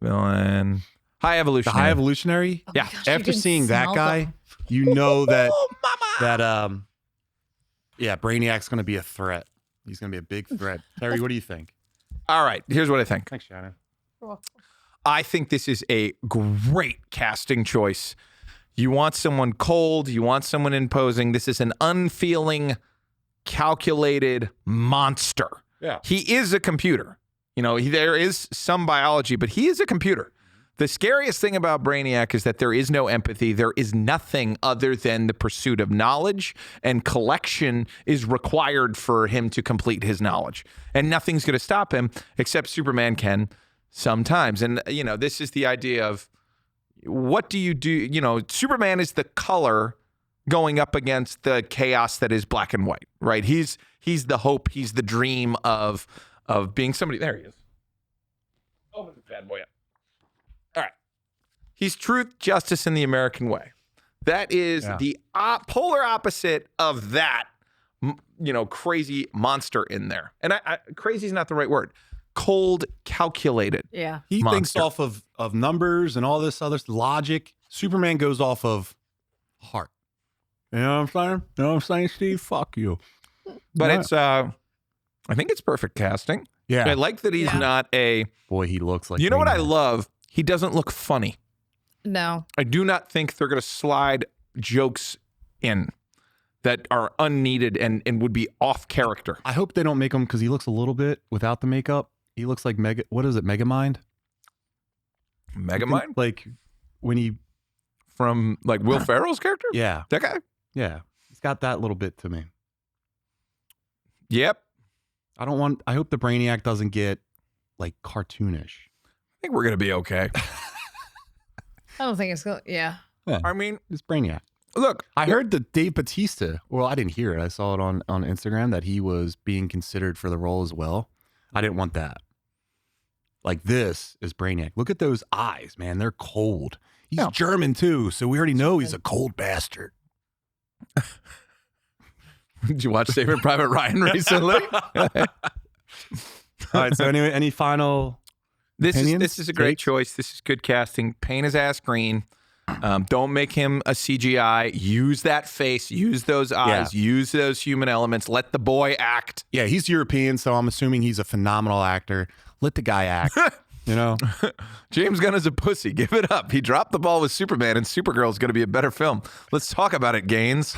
villain. High The Evolution. High Evolutionary. my gosh, you After can seeing that smell guy, them. you know that Brainiac's going to be a threat. He's going to be a big threat. Terry, what do you think? All right, here's what I think. Thanks, Shannon. I think this is a great casting choice. You want someone cold, you want someone imposing. This is an unfeeling, calculated monster. Yeah. He is a computer. You know, there is some biology, but he is a computer. The scariest thing about Brainiac is that there is no empathy. There is nothing other than the pursuit of knowledge, and collection is required for him to complete his knowledge. And nothing's going to stop him except Superman can sometimes. And, you know, this is the idea of what do? You know, Superman is the color going up against the chaos that is black and white, right? He's the hope. He's the dream of being somebody. There he is. Open the bad boy up. All right. He's truth, justice, and the American way. That is the polar opposite of that, crazy monster in there. And crazy is not the right word. Cold, calculated. Yeah. He thinks Monster. off of numbers and all this other logic. Superman goes off of heart. You know what I'm saying? You know what I'm saying, Steve? Fuck you. But Yeah. it's, I think it's perfect casting. Yeah. I like that he's Yeah. not a, Boy, he looks like. you know what I Brainiac. love? He doesn't look funny. No. I do not think they're going to slide jokes in that are unneeded and would be off character. I hope they don't make him because he looks a little bit without the makeup. He looks like what is it, Megamind? Megamind? Like when he, From like Will Ferrell's character? yeah, That guy? yeah. He's got that little bit to me. Yep. I hope the Brainiac doesn't get like cartoonish. I think we're going to be okay. I don't think it's going to. Yeah. Yeah, I mean, it's Brainiac. Look, I heard that Dave Bautista, well, I didn't hear it. I saw it on Instagram that he was being considered for the role as well. I didn't want that. Like, this is Brainiac. Look at those eyes, man. They're cold. He's German too, so we already know he's a cold bastard. Did you watch Saving Private Ryan recently? All right, so anyway, any final opinions? This is a great choice. This is good casting. Paint his ass green. Don't make him a CGI. Use that face. Use those eyes. Use those human elements. Let the boy act. Yeah, he's European, so I'm assuming he's a phenomenal actor. Let the guy act. You know, James Gunn is a pussy. Give it up. He dropped the ball with Superman, and Supergirl is going to be a better film. Let's talk about it, Gaines.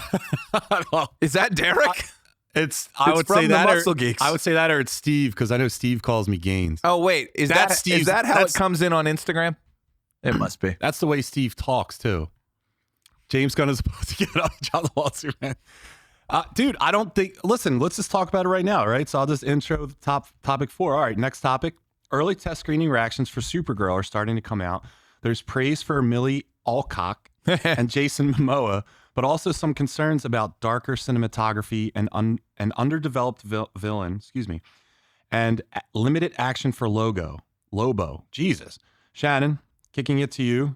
Is that Derek? I would from say the that Muscle or, Geeks. I would say that or it's Steve because I know Steve calls me Gaines. Oh wait, is that how it comes in on Instagram? It must be. That's the way Steve talks too. James Gunn is supposed to get up John the Wall Superman. Dude, I don't think. Listen, let's just talk about it right now, right? So I'll just intro the topic 4. All right, next topic. Early test screening reactions for Supergirl are starting to come out. There's praise for Millie Alcock and Jason Momoa, but also some concerns about darker cinematography and an underdeveloped villain, and limited action for Lobo. Jesus. Shannon, kicking it to you.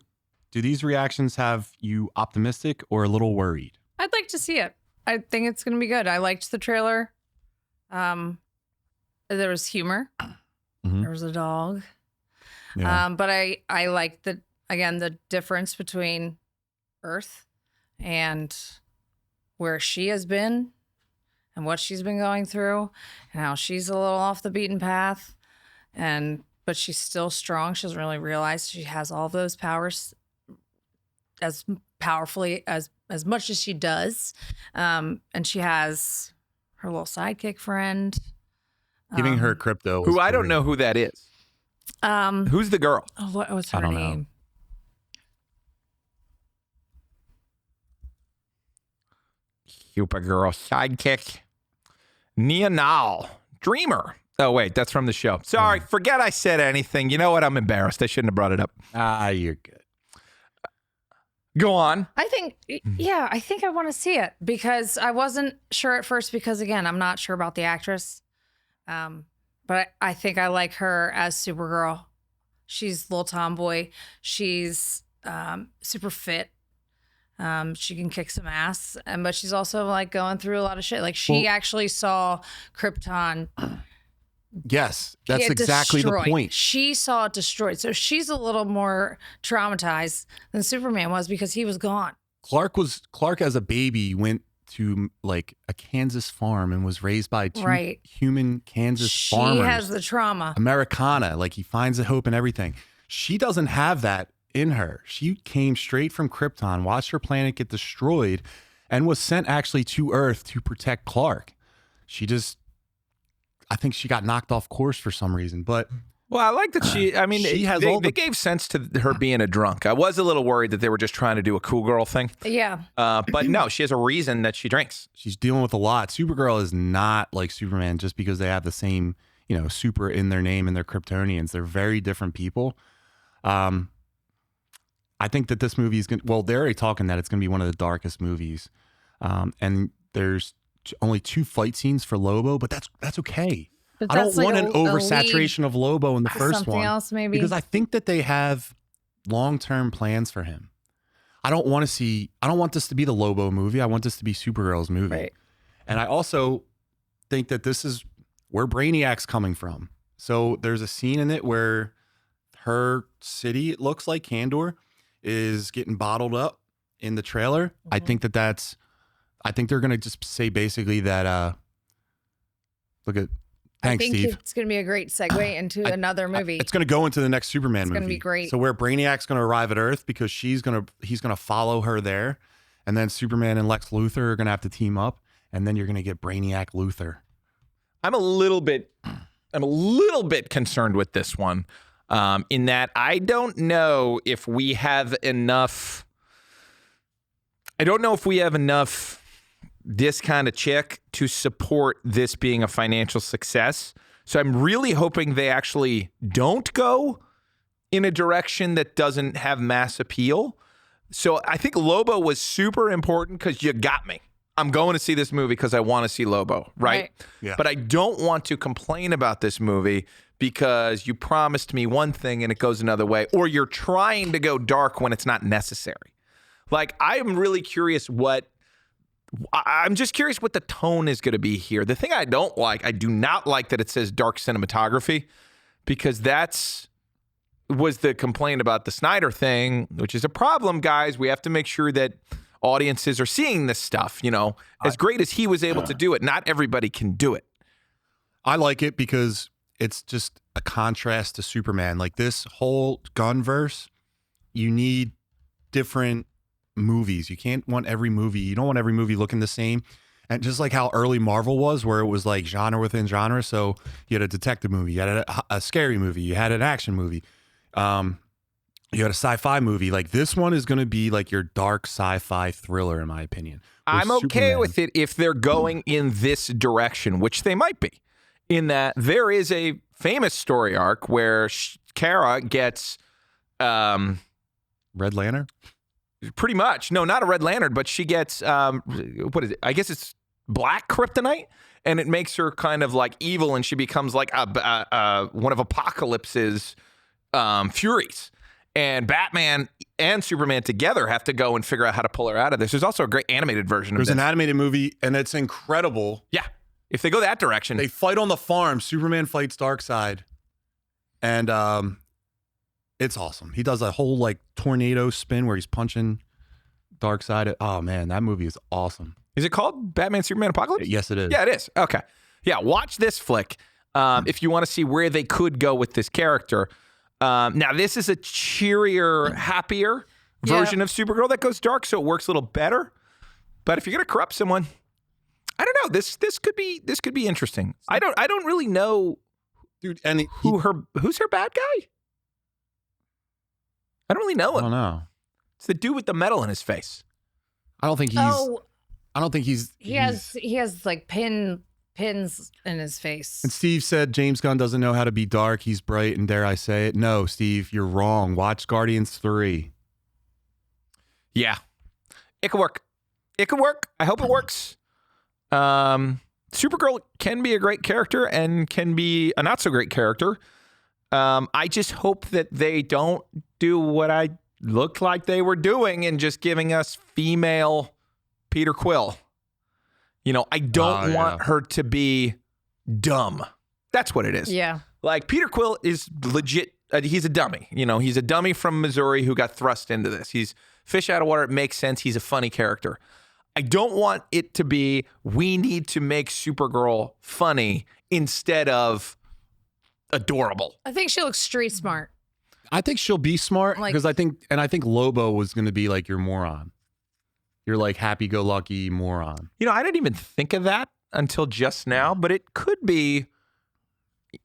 Do these reactions have you optimistic or a little worried? I'd like to see it. I think it's going to be good. I liked the trailer. There was humor. Mm-hmm. There was a dog. Yeah. But I like the difference between Earth and where she has been and what she's been going through and how she's a little off the beaten path. But she's still strong. She doesn't really realize she has all of those powers as powerfully as much as she does. And she has her little sidekick friend. Giving her crypto. Who I don't know who that is. Who's the girl? Oh, what was her I don't name? Supergirl sidekick. Nia Nal. Dreamer. Oh, wait, that's from the show. Sorry, forget I said anything. You know what? I'm embarrassed. I shouldn't have brought it up. You're good. Go on. I think I want to see it because I wasn't sure at first because, again, I'm not sure about the actress. But I think I like her as Supergirl. She's a little tomboy. She's super fit. She can kick some ass, but she's also like going through a lot of shit. Like she actually saw Krypton. Yes, that's get exactly destroyed. the point. She saw it destroyed. So she's a little more traumatized than Superman was because he was gone. Clark as a baby went to like a Kansas farm and was raised by two human Kansas farmers. She has the trauma. Americana, like he finds the hope in everything. She doesn't have that in her. She came straight from Krypton, watched her planet get destroyed, and was sent actually to Earth to protect Clark. I think she got knocked off course for some reason, but well, I like that she has they gave sense to her being a drunk. I was a little worried that they were just trying to do a cool girl thing. Yeah. But no, she has a reason that she drinks. She's dealing with a lot. Supergirl is not like Superman just because they have the same, super in their name and they're Kryptonians. They're very different people. I think that this movie is going to, well, they're already talking that it's going to be one of the darkest movies. And there's only 2 fight scenes for Lobo, but that's okay. But I don't like want an a oversaturation of Lobo in the first something one. Else maybe. Because I think that they have long-term plans for him. I don't want this to be the Lobo movie. I want this to be Supergirl's movie. Right. And I also think that this is where Brainiac's coming from. So there's a scene in it where her city, it looks like Kandor, is getting bottled up in the trailer. Mm-hmm. I think they're going to just say basically that, thanks, Steve. I think it's going to be a great segue into another movie. It's going to go into the next Superman movie. It's going to be great. So where Brainiac's going to arrive at Earth because he's going to follow her there. And then Superman and Lex Luthor are going to have to team up. And then you're going to get Brainiac Luthor. I'm a little bit concerned with this one in that I don't know if we have enough. I don't know if we have enough this kind of chick to support this being a financial success. So I'm really hoping they actually don't go in a direction that doesn't have mass appeal. So I think Lobo was super important because you got me. I'm going to see this movie because I want to see Lobo, right? Yeah. But I don't want to complain about this movie because you promised me one thing and it goes another way, or you're trying to go dark when it's not necessary. Like, I'm really curious I'm just curious what the tone is going to be here. The thing I do not like that it says dark cinematography, because was the complaint about the Snyder thing, which is a problem, guys. We have to make sure that audiences are seeing this stuff, as great as he was able to do it. Not everybody can do it. I like it because it's just a contrast to Superman. Like, this whole gunverse, you need different movies. You don't want every movie looking the same. And just like how early Marvel was, where it was like genre within genre. So you had a detective movie, you had a scary movie, you had an action movie, you had a sci-fi movie. Like, this one is going to be like your dark sci-fi thriller, in my opinion. I'm okay with it if they're going in this direction, which they might be, in that there is a famous story arc where Kara gets Red Lantern? pretty much, no, not a Red Lantern, but she gets, what is it? I guess it's black kryptonite, and it makes her kind of like evil, and she becomes like one of Apocalypse's Furies. And Batman and Superman together have to go and figure out how to pull her out of this. There's also a great animated version of this. There's an animated movie, and it's incredible. Yeah. If they go that direction. They fight on the farm. Superman fights Darkseid. And it's awesome. He does a whole like tornado spin where he's punching Darkseid. Oh, man, that movie is awesome. Is it called Batman Superman Apocalypse? Yes, it is. Yeah, it is. Okay. Yeah, watch this flick if you want to see where they could go with this character. Now, this is a cheerier, happier version of Supergirl that goes dark, so it works a little better. But if you're gonna corrupt someone, I don't know. This could be interesting. I don't really know, dude. And who's her bad guy? I don't really know him. I don't know. It's the dude with the metal in his face. I don't think he's. He has like pins in his face. And Steve said James Gunn doesn't know how to be dark. He's bright, and dare I say it? No, Steve, you're wrong. Watch Guardians 3. Yeah, it could work. It could work. I hope it works. Supergirl can be a great character and can be a not so great character. I just hope that they don't do what I looked like they were doing and just giving us female Peter Quill. I don't want her to be dumb. That's what it is. Yeah. Like, Peter Quill is legit. He's a dummy. He's a dummy from Missouri who got thrust into this. He's fish out of water. It makes sense. He's a funny character. I don't want it to be, we need to make Supergirl funny instead of adorable. I think she looks street smart. I think she'll be smart because I think Lobo was going to be like your moron. You're like happy-go-lucky moron. I didn't even think of that until just now, but it could be,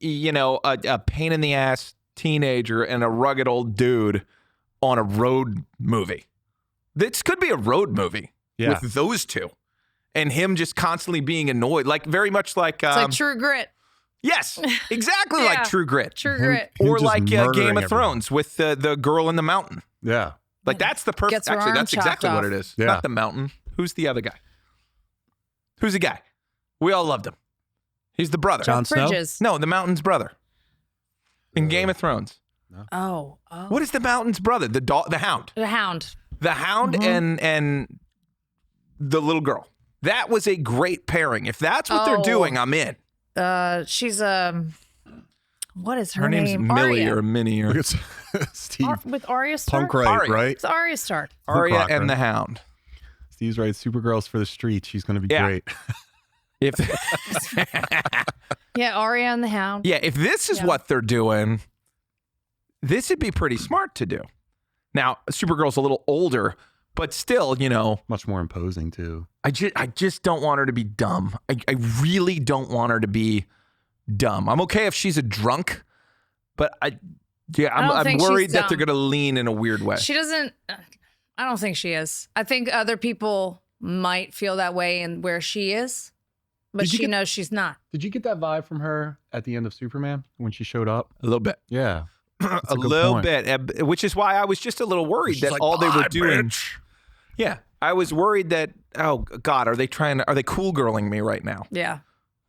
a pain in the ass teenager and a rugged old dude on a road movie. This could be a road movie with those two, and him just constantly being annoyed, like very much like it's like True Grit. Yes, exactly like True Grit. True Grit. Or like Game of Thrones with the girl in the mountain. Yeah. Like, that's the perfect. Actually, that's exactly what it is. Yeah. Not the mountain. Who's the other guy? Who's the guy? We all loved him. He's the brother. Jon Snow? Bridges. No, the mountain's brother. In Game of Thrones. No. Oh. What is the mountain's brother? The hound. The Hound. The Hound and the little girl. That was a great pairing. If that's what they're doing, I'm in. She's what is her name's name? Millie Arya. or Minnie or Steve. With Arya Stark? Punk right? It's Arya Stark. Arya Crocker. and the Hound. Steve's right. Supergirl's for the streets. She's going to be great. If Yeah, Arya and the Hound. Yeah, if this is what they're doing, this would be pretty smart to do. Now, Supergirl's a little older, but still, Much more imposing, too. I just don't want her to be dumb. I really don't want her to be dumb. I'm okay if she's a drunk, but I'm worried that they're going to lean in a weird way. She doesn't. I don't think she is. I think other people might feel that way in where she is, but she knows she's not. Did you get that vibe from her at the end of Superman when she showed up? A little bit. Yeah. a little bit, which is why I was just a little worried that all they were doing. Yeah, I was worried that, oh God, are they cool girling me right now? Yeah.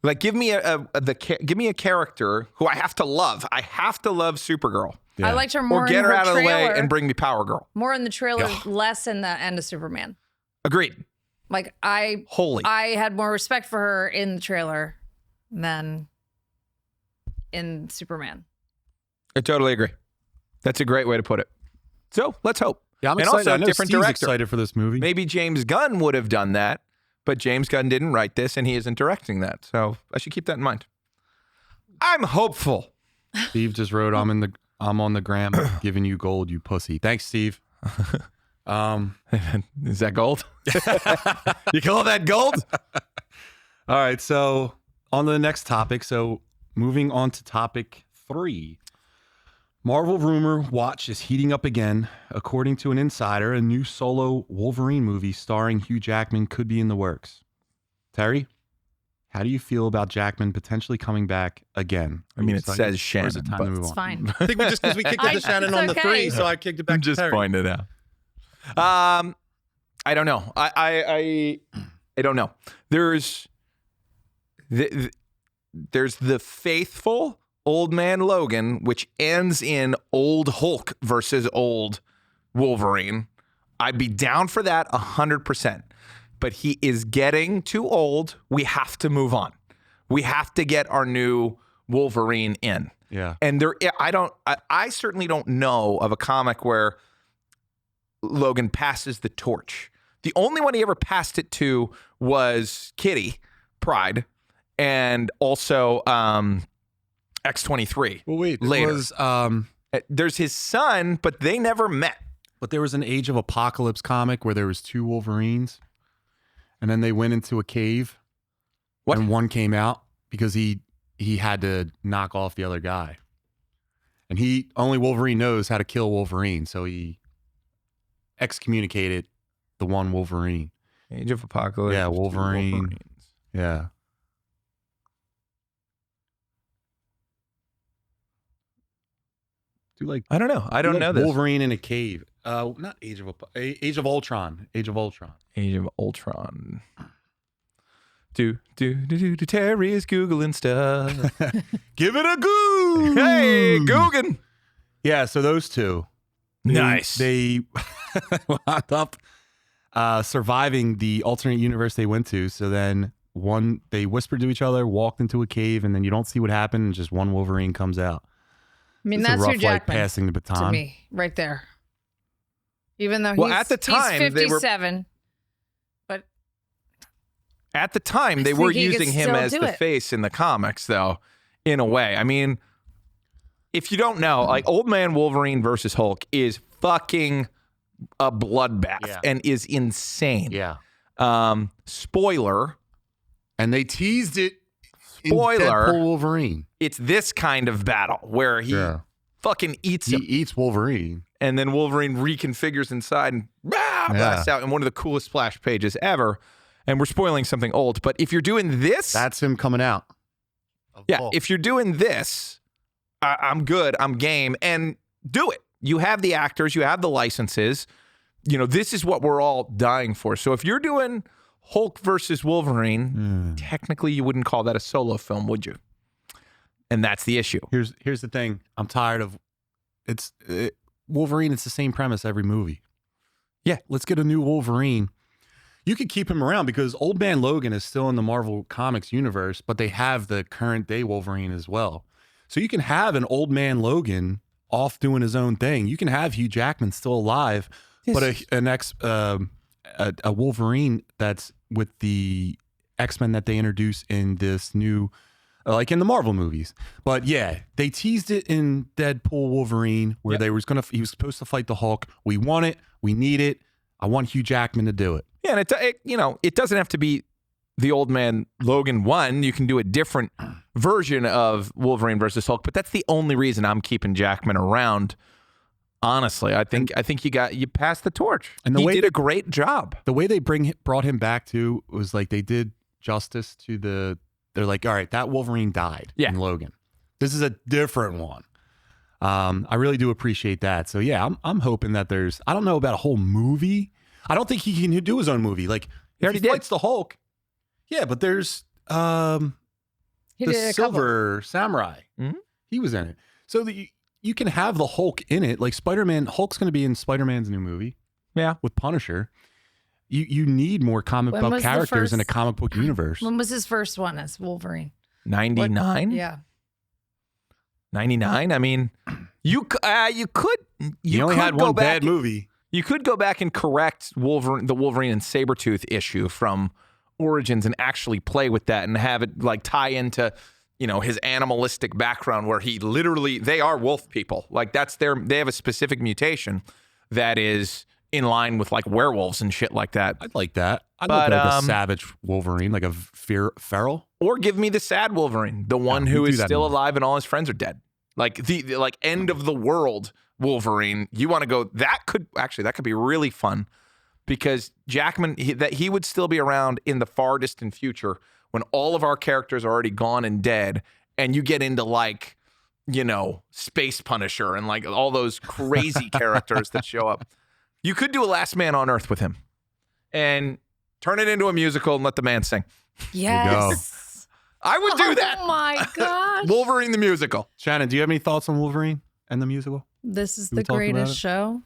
Like, give me a character who I have to love. I have to love Supergirl. I liked her more Or get in her out of the way trailer, and bring me Power Girl. more in the trailer, less in the end of Superman. Agreed. Like I had more respect for her in the trailer than in Superman. I totally agree. That's a great way to put it. So let's hope. Yeah, I'm and excited. Also, I know different Steve's director. excited for this movie. Maybe James Gunn would have done that, but James Gunn didn't write this, and he isn't directing that. So I should keep that in mind. I'm hopeful. Steve just wrote, I'm on the gram giving you gold, you pussy. Thanks, Steve. Is that gold? You call that gold? All right. So on to the next topic. So moving on to topic 3. Marvel rumor watch is heating up again. According to an insider, a new solo Wolverine movie starring Hugh Jackman could be in the works. Terry, how do you feel about Jackman potentially coming back again? I mean, it says Shannon, Or is it time but to move It's on? fine. I think because we kicked it to Shannon on the okay. 3, so I kicked it back Just to Terry. pointed out. I don't know. I don't know. There's the faithful Old Man Logan, which ends in old Hulk versus old Wolverine. I'd be down for that 100%. But he is getting too old. We have to move on. We have to get our new Wolverine in. Yeah. And I certainly don't know of a comic where Logan passes the torch. The only one he ever passed it to was Kitty Pryde, and also X-23. Well, wait. Later. It was, There's his son, but they never met. but there was an Age of Apocalypse comic where there was 2 Wolverines, and then they went into a cave. What? And one came out because he had to knock off the other guy. And only Wolverine knows how to kill Wolverine, so he excommunicated the one Wolverine. Age of Apocalypse. Yeah, 2 Wolverine. Wolverines. Yeah. I don't know. I don't know this. Wolverine in a cave. Not Age of Age of Ultron. Age of Ultron. Age of Ultron. Do Terry is Googling stuff. Give it a goo. Hey, Guggen. Yeah, so those two. Nice. They wound up surviving the alternate universe they went to. So then they whispered to each other, walked into a cave, and then you don't see what happened, and just one Wolverine comes out. I mean, It's that's a rough, Hugh Jackman passing the to baton. me, right there. Even though Well, he's, at the time, he's they were- 57, but At the time, they I were think he could using him still as do the it. face in the comics, though, in a way. I mean, if you don't know, like Old Man Wolverine versus Hulk is fucking a bloodbath Yeah. and is insane. Yeah. Spoiler, And they teased it Spoiler. in Deadpool Wolverine. it's this kind of battle where he fucking eats He him. eats Wolverine. And then Wolverine reconfigures inside and blasts out in one of the coolest splash pages ever. And we're spoiling something old, but if you're doing this, That's him coming out. yeah, if you're doing this, I'm good, I'm game, and do it. You have the actors, you have the licenses. You know, this is what we're all dying for. So if you're doing Hulk versus Wolverine, technically you wouldn't call that a solo film, would you? And that's the issue. Here's the thing. I'm tired of Wolverine. It's the same premise every movie. Yeah. Let's get a new Wolverine. You could keep him around because Old Man Logan is still in the Marvel Comics universe, but they have the current day Wolverine as well. So you can have an Old Man Logan off doing his own thing. You can have Hugh Jackman still alive, but a Wolverine that's with the X-Men that they introduce in this new, like in the Marvel movies. But yeah, they teased it in Deadpool Wolverine where he was supposed to fight the Hulk. We want it. We need it. I want Hugh Jackman to do it. Yeah, and it doesn't have to be the Old Man Logan one. You can do a different version of Wolverine versus Hulk, but that's the only reason I'm keeping Jackman around. Honestly, I think you passed the torch, And the he way did a great job. The way they brought him back to was like they did justice to they're like, all right, that Wolverine died Yeah. in Logan. This is a different one. I really do appreciate that. So yeah, I'm hoping that there's. I don't know about a whole movie. I don't think he can do his own movie. Like He if already he did. fights the Hulk. Yeah, but there's He the did a couple. Silver Samurai. Mhm. He was in it. So that you can have the Hulk in it. Like Spider-Man, Hulk's going to be in Spider-Man's new movie. Yeah. With Punisher. You need more comic When book was the characters in a first- comic book universe. When was his first one as Wolverine? 99? Yeah. 99? I mean, you could He only could had go one back bad movie. You could go back and correct the Wolverine and Sabretooth issue from Origins and actually play with that and have it like tie into, his animalistic background where he literally, they are wolf people. Like they have a specific mutation that is in line with like werewolves and shit like that. I'd like that. I'd But, like a savage Wolverine, like a feral. Or give me the sad Wolverine, the one we who do is that still movie. alive and all his friends are dead. Like the like end of the world Wolverine. You want to go? That could be really fun because Jackman he would still be around in the far distant future when all of our characters are already gone and dead, and you get into like Space Punisher and like all those crazy characters that show up. You could do a Last Man on Earth with him, and turn it into a musical and let the man sing. Yes. I would do that. Oh my gosh. Wolverine the musical. Shannon, do you have any thoughts on Wolverine and the musical? This is Did we the talk about greatest it? show.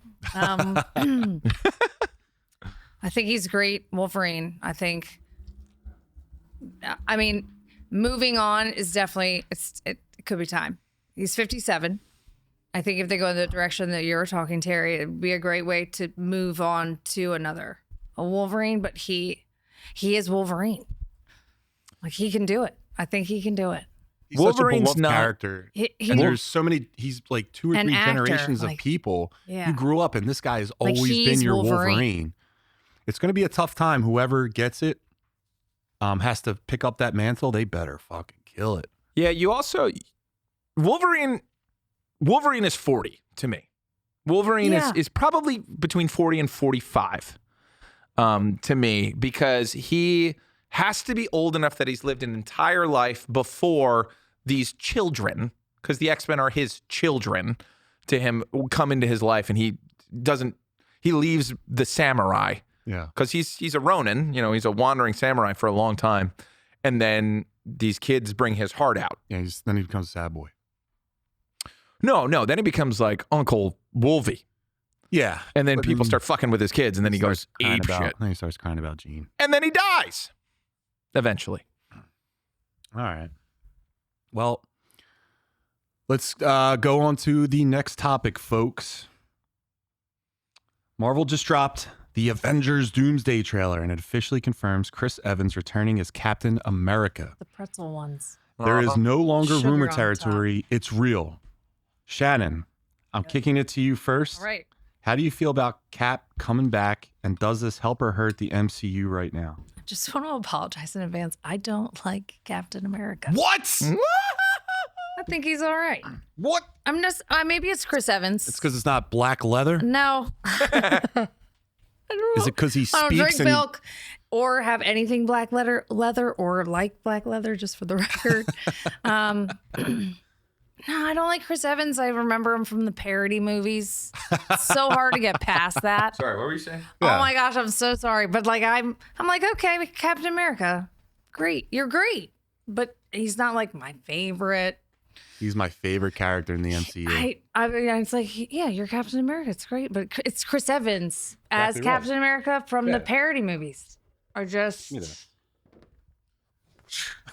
I think he's great, Wolverine. I mean, moving on is definitely it could be time. He's 57. I think if they go in the direction that you're talking, Terry, it'd be a great way to move on to a Wolverine. But he is Wolverine. Like he can do it. I think he can do it. He's Wolverine's such a beloved not- character. He- And there's so many, he's like two or An three actor, generations of like- people Yeah. who grew up, and this guy has Like, always been he's your Wolverine. Wolverine. It's going to be a tough time. Whoever gets it has to pick up that mantle. They better fucking kill it. Yeah, you also Wolverine is 40 to me. Wolverine Yeah. is probably between 40 and 45 to me because he has to be old enough that he's lived an entire life before these children, because the X-Men are his children to him, come into his life, and he leaves the samurai Yeah. because he's a Ronin, he's a wandering samurai for a long time. And then these kids bring his heart out. Yeah. Then he becomes a sad boy. No, then he becomes like Uncle Wolvie. Yeah. And then But people start fucking with his kids, and then he goes ape shit. Then he starts crying about Gene. And then he dies. Eventually. All right. Well, let's go on to the next topic, folks. Marvel just dropped the Avengers Doomsday trailer, and it officially confirms Chris Evans returning as Captain America. The pretzel ones. There is no longer Sugar rumor on top. territory. It's real. Shannon, I'm kicking it to you first. All right. How do you feel about Cap coming back, and does this help or hurt the MCU right now? I just want to apologize in advance. I don't like Captain America. What? I think he's all right. What? I'm just maybe it's Chris Evans. It's because it's not black leather? No. I don't know. Is it because he I don't drink speaks and milk or have anything black leather or like black leather, just for the record. No, I don't like Chris Evans. I remember him from the parody movies. It's so hard to get past that. Sorry, what were you saying? Yeah. Oh my gosh, I'm so sorry. But like I'm like, okay, Captain America. Great. You're great. But he's not like my favorite. he's my favorite character in the MCU? I mean, it's like, yeah, you're Captain America. It's great, but it's Chris Evans as Exactly right. Captain America from the parody movies. Are just, You know.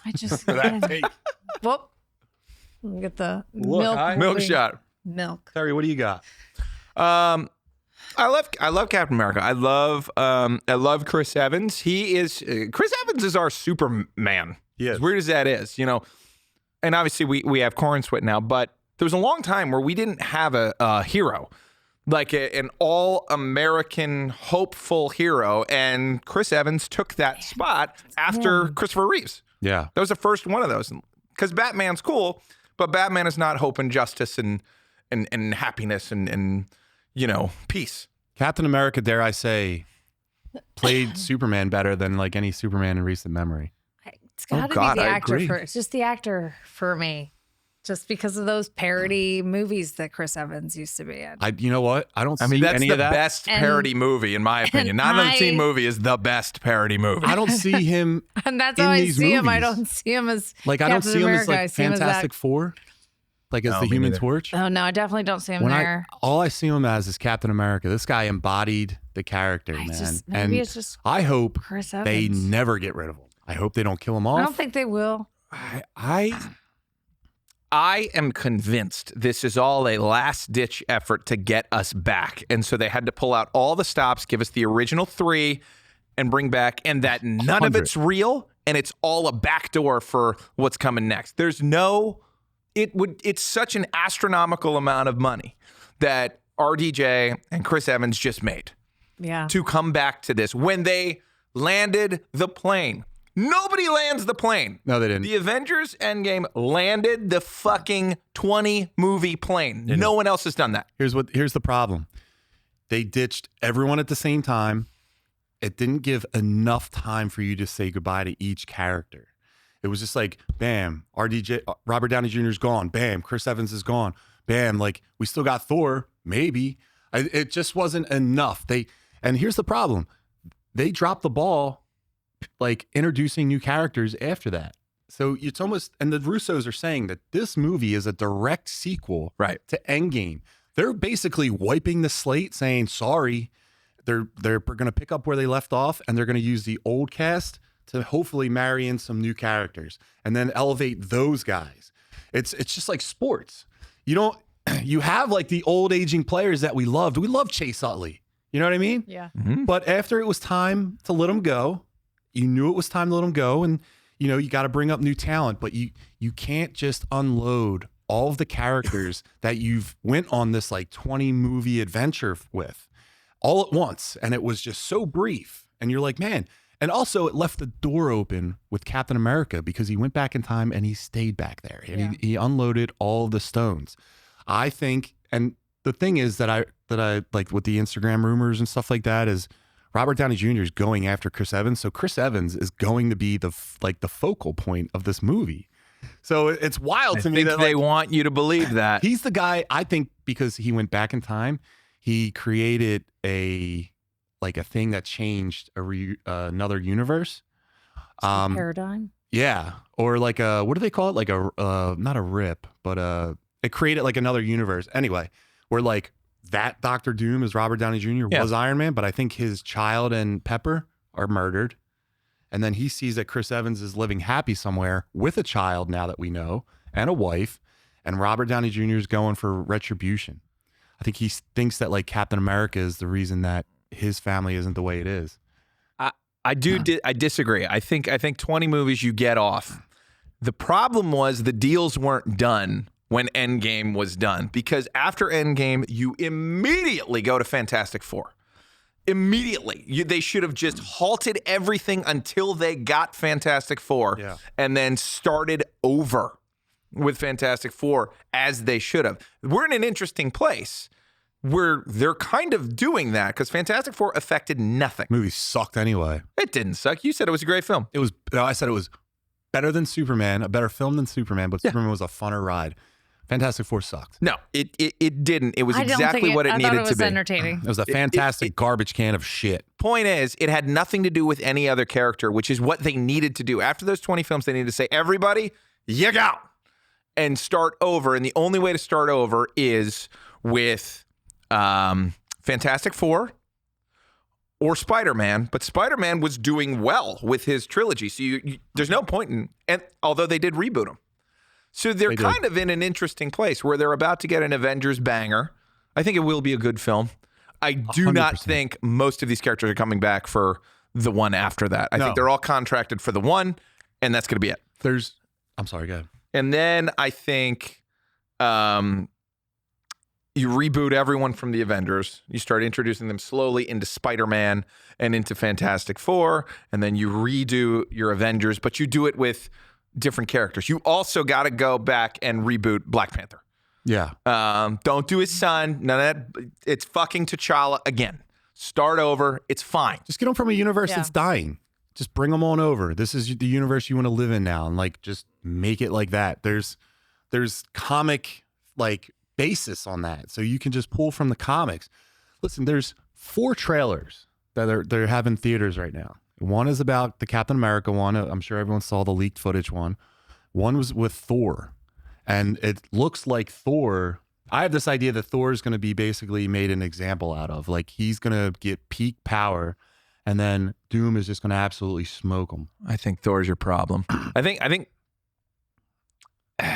I just, For that take. whoop. Let me get the Look, milk. I- Milk moving. shot. Milk. Terry, what do you got? I love Captain America. I love Chris Evans. Chris Evans is our Superman. Yes. As weird as that is, and obviously we have Corn Sweat now, but there was a long time where we didn't have a hero, like an all-American hopeful hero, and Chris Evans took that spot after Christopher Reeves. Yeah. That was the first one of those, because Batman's cool, but Batman is not hope and justice and happiness and peace. Captain America, dare I say, played Superman better than like any Superman in recent memory. It's got to God, be the I actor agree. it's just the actor for me. just because of those parody movies that Chris Evans used to be in. You know what? I don't I see mean, that's any the of that. best parody movie, in my opinion. Not another teen movie is the best parody movie. I don't see him And that's in how I these see him. I movies. don't see him as like I don't Captain see him as America. I like see him as that- Fantastic Four, like as No, the me Human neither. Torch. Oh no, I definitely don't see him there. All I see him as is Captain America. This guy embodied the character, man. Maybe And it's just I hope Chris they Evans. never get rid of him. I hope they don't kill him off. I don't think they will. I am convinced this is all a last-ditch effort to get us back. And so they had to pull out all the stops, give us the original 3, and bring back, and that none of 100. it's real, and it's all a backdoor for what's coming next. There's no, it's such an astronomical amount of money that RDJ and Chris Evans just made Yeah. to come back to this. When they landed the plane, nobody lands the plane. No, they didn't. The Avengers Endgame landed the fucking 20-movie plane. No one else has done that. Here's the problem. They ditched everyone at the same time. It didn't give enough time for you to say goodbye to each character. It was just like, bam, Robert Downey Jr. is gone. Bam, Chris Evans is gone. Bam, like we still got Thor, maybe. It just wasn't enough. And here's the problem. They dropped the ball like introducing new characters after that. So it's almost, and the Russos are saying that this movie is a direct sequel to Endgame. They're basically wiping the slate, saying, sorry, they're going to pick up where they left off, and they're going to use the old cast to hopefully marry in some new characters and then elevate those guys. It's just like sports. You have like the old aging players that we loved. We loved Chase Utley. You know what I mean? Yeah. But after it was time to let him go, you knew it was time to let him go, and you got to bring up new talent, but you can't just unload all of the characters that you've went on this like 20 movie adventure with all at once, and it was just so brief. And you're like, man. And also, it left the door open with Captain America because he went back in time and he stayed back there, and he unloaded all of the stones. I think, and the thing is that I like with the Instagram rumors and stuff like that is Robert Downey Jr. is going after Chris Evans. So Chris Evans is going to be the focal point of this movie. So it's wild to me that they want you to believe that. He's the guy, I think, because he went back in time, he created a thing that changed another universe. Paradigm. Yeah. Or like what do they call it? Like not a rip, but it created like another universe. Anyway, where like that Dr. Doom is Robert Downey Jr. was Iron Man, but I think his child and Pepper are murdered. And then he sees that Chris Evans is living happy somewhere with a child now that we know, and a wife, and Robert Downey Jr. is going for retribution. I think he thinks that like Captain America is the reason that his family isn't the way it is. I disagree. I think 20 movies you get off. The problem was the deals weren't done when Endgame was done, because after Endgame, you immediately go to Fantastic Four. Immediately. They should have just halted everything until they got Fantastic Four and then started over with Fantastic Four as they should have. We're in an interesting place where they're kind of doing that because Fantastic Four affected nothing. Movie sucked anyway. It didn't suck. You said it was a great film. I said it was better than Superman, a better film than Superman, but Superman was a funner ride. Fantastic Four sucked. No, it didn't. It was I don't exactly think what it I needed thought it was to be. entertaining. It was a fantastic garbage can of shit. Point is, it had nothing to do with any other character, which is what they needed to do. After those 20 films, they needed to say, everybody, you go, and start over. And the only way to start over is with Fantastic Four or Spider-Man. But Spider-Man was doing well with his trilogy. So there's no point in, and although they did reboot him. So they're kind of in an interesting place where they're about to get an Avengers banger. I think it will be a good film. I do 100%. not think most of these characters are coming back for the one after that. I think they're all contracted for the one, and that's going to be it. I'm sorry, go ahead. And then I think you reboot everyone from the Avengers. You start introducing them slowly into Spider-Man and into Fantastic Four, and then you redo your Avengers, but you do it with different characters. You also got to go back and reboot Black Panther. Yeah. Don't do his son. None of that. It's fucking T'Challa again. Start over. It's fine. Just get them from a universe that's dying. Just bring them on over. This is the universe you want to live in now, and like just make it like that. There's there's comic like basis on that. So you can just pull from the comics. Listen, there's 4 trailers that they're having theaters right now. One is about the Captain America one. I'm sure everyone saw the leaked footage one. One was with Thor. And it looks like Thor. I have this idea that Thor is going to be basically made an example out of. Like he's going to get peak power and then Doom is just going to absolutely smoke him. I think Thor's your problem. I think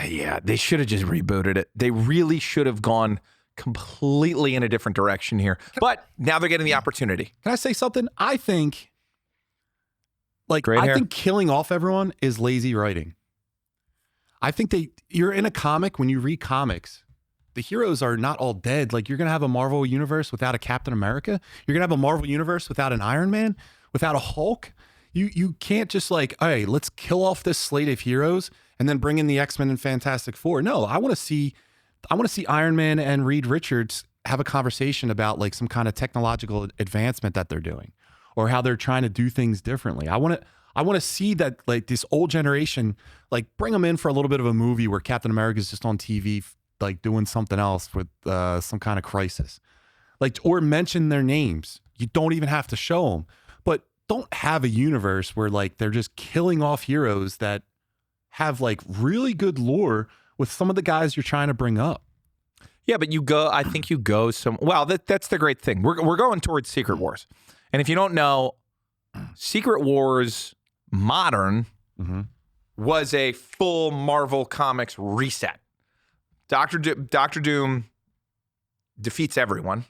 yeah, they should have just rebooted it. They really should have gone completely in a different direction here. But now they're getting the opportunity. Can I say something? I think Great hair. think killing off everyone is lazy writing. I think you're in a comic, when you read comics, the heroes are not all dead. Like you're going to have a Marvel universe without a Captain America. You're going to have a Marvel universe without an Iron Man, without a Hulk. You can't just like, hey, let's kill off this slate of heroes and then bring in the X-Men and Fantastic Four. No, I want to see Iron Man and Reed Richards have a conversation about like some kind of technological advancement that they're doing or how they're trying to do things differently. I want to see that like this old generation, like bring them in for a little bit of a movie where Captain America is just on TV, like doing something else with some kind of crisis, like, or mention their names. You don't even have to show them, but don't have a universe where like they're just killing off heroes that have like really good lore with some of the guys you're trying to bring up. Yeah, but I think you go that's the great thing. We're going towards Secret Wars. And if you don't know, Secret Wars Modern was a full Marvel Comics reset. Dr. Doom defeats everyone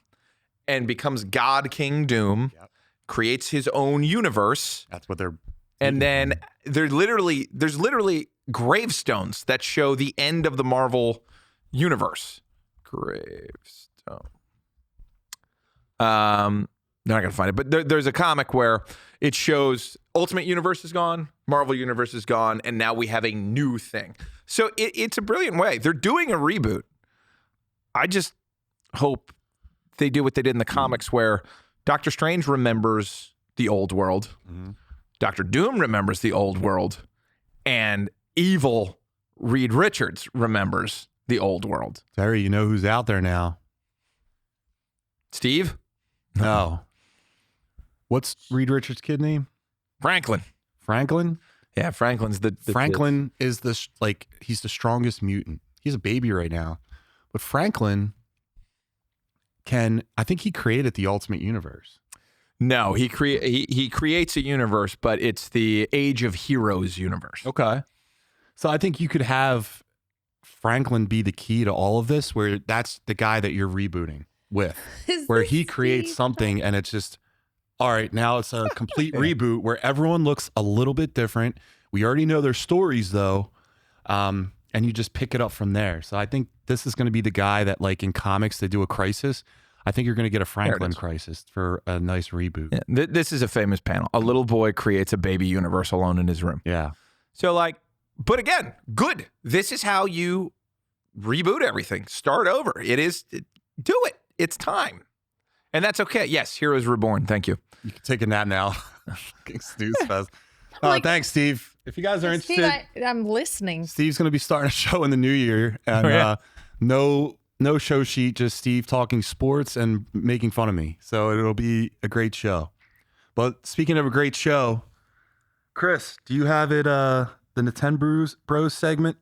and becomes God King Doom, creates his own universe. That's what they're... And then there's literally gravestones that show the end of the Marvel universe. Gravestone. They're not going to find it, but there's a comic where it shows Ultimate Universe is gone, Marvel Universe is gone, and now we have a new thing. So it's a brilliant way. They're doing a reboot. I just hope they do what they did in the comics where Doctor Strange remembers the old world, Doctor Doom remembers the old world, and evil Reed Richards remembers the old world. Terry, you know who's out there now? Steve? No. What's Reed Richards' kid name? Franklin. Franklin? Yeah, Franklin's the Franklin is he's the strongest mutant. He's a baby right now. But Franklin I think he created the Ultimate Universe. No, he creates a universe, but it's the Age of Heroes universe. Okay. So I think you could have Franklin be the key to all of this, where that's the guy that you're rebooting with, where he creates something and it's just, all right, now it's a complete reboot where everyone looks a little bit different. We already know their stories though. And you just pick it up from there. So I think this is going to be the guy that, like in comics, they do a crisis. I think you're going to get a Franklin crisis for a nice reboot. Yeah, this is a famous panel. A little boy creates a baby universe alone in his room. Yeah. So like, but again, good. This is how you reboot everything. Start over. Do it. It's time. And that's okay. Yes, Heroes Reborn. Thank you. You can take a nap now. Snooze fest. Thanks, Steve. If you guys are interested, Steve, I'm listening. Steve's going to be starting a show in the new year. And no show sheet, just Steve talking sports and making fun of me. So it'll be a great show. But speaking of a great show, Chris, do you have it, the Nintenbros segment?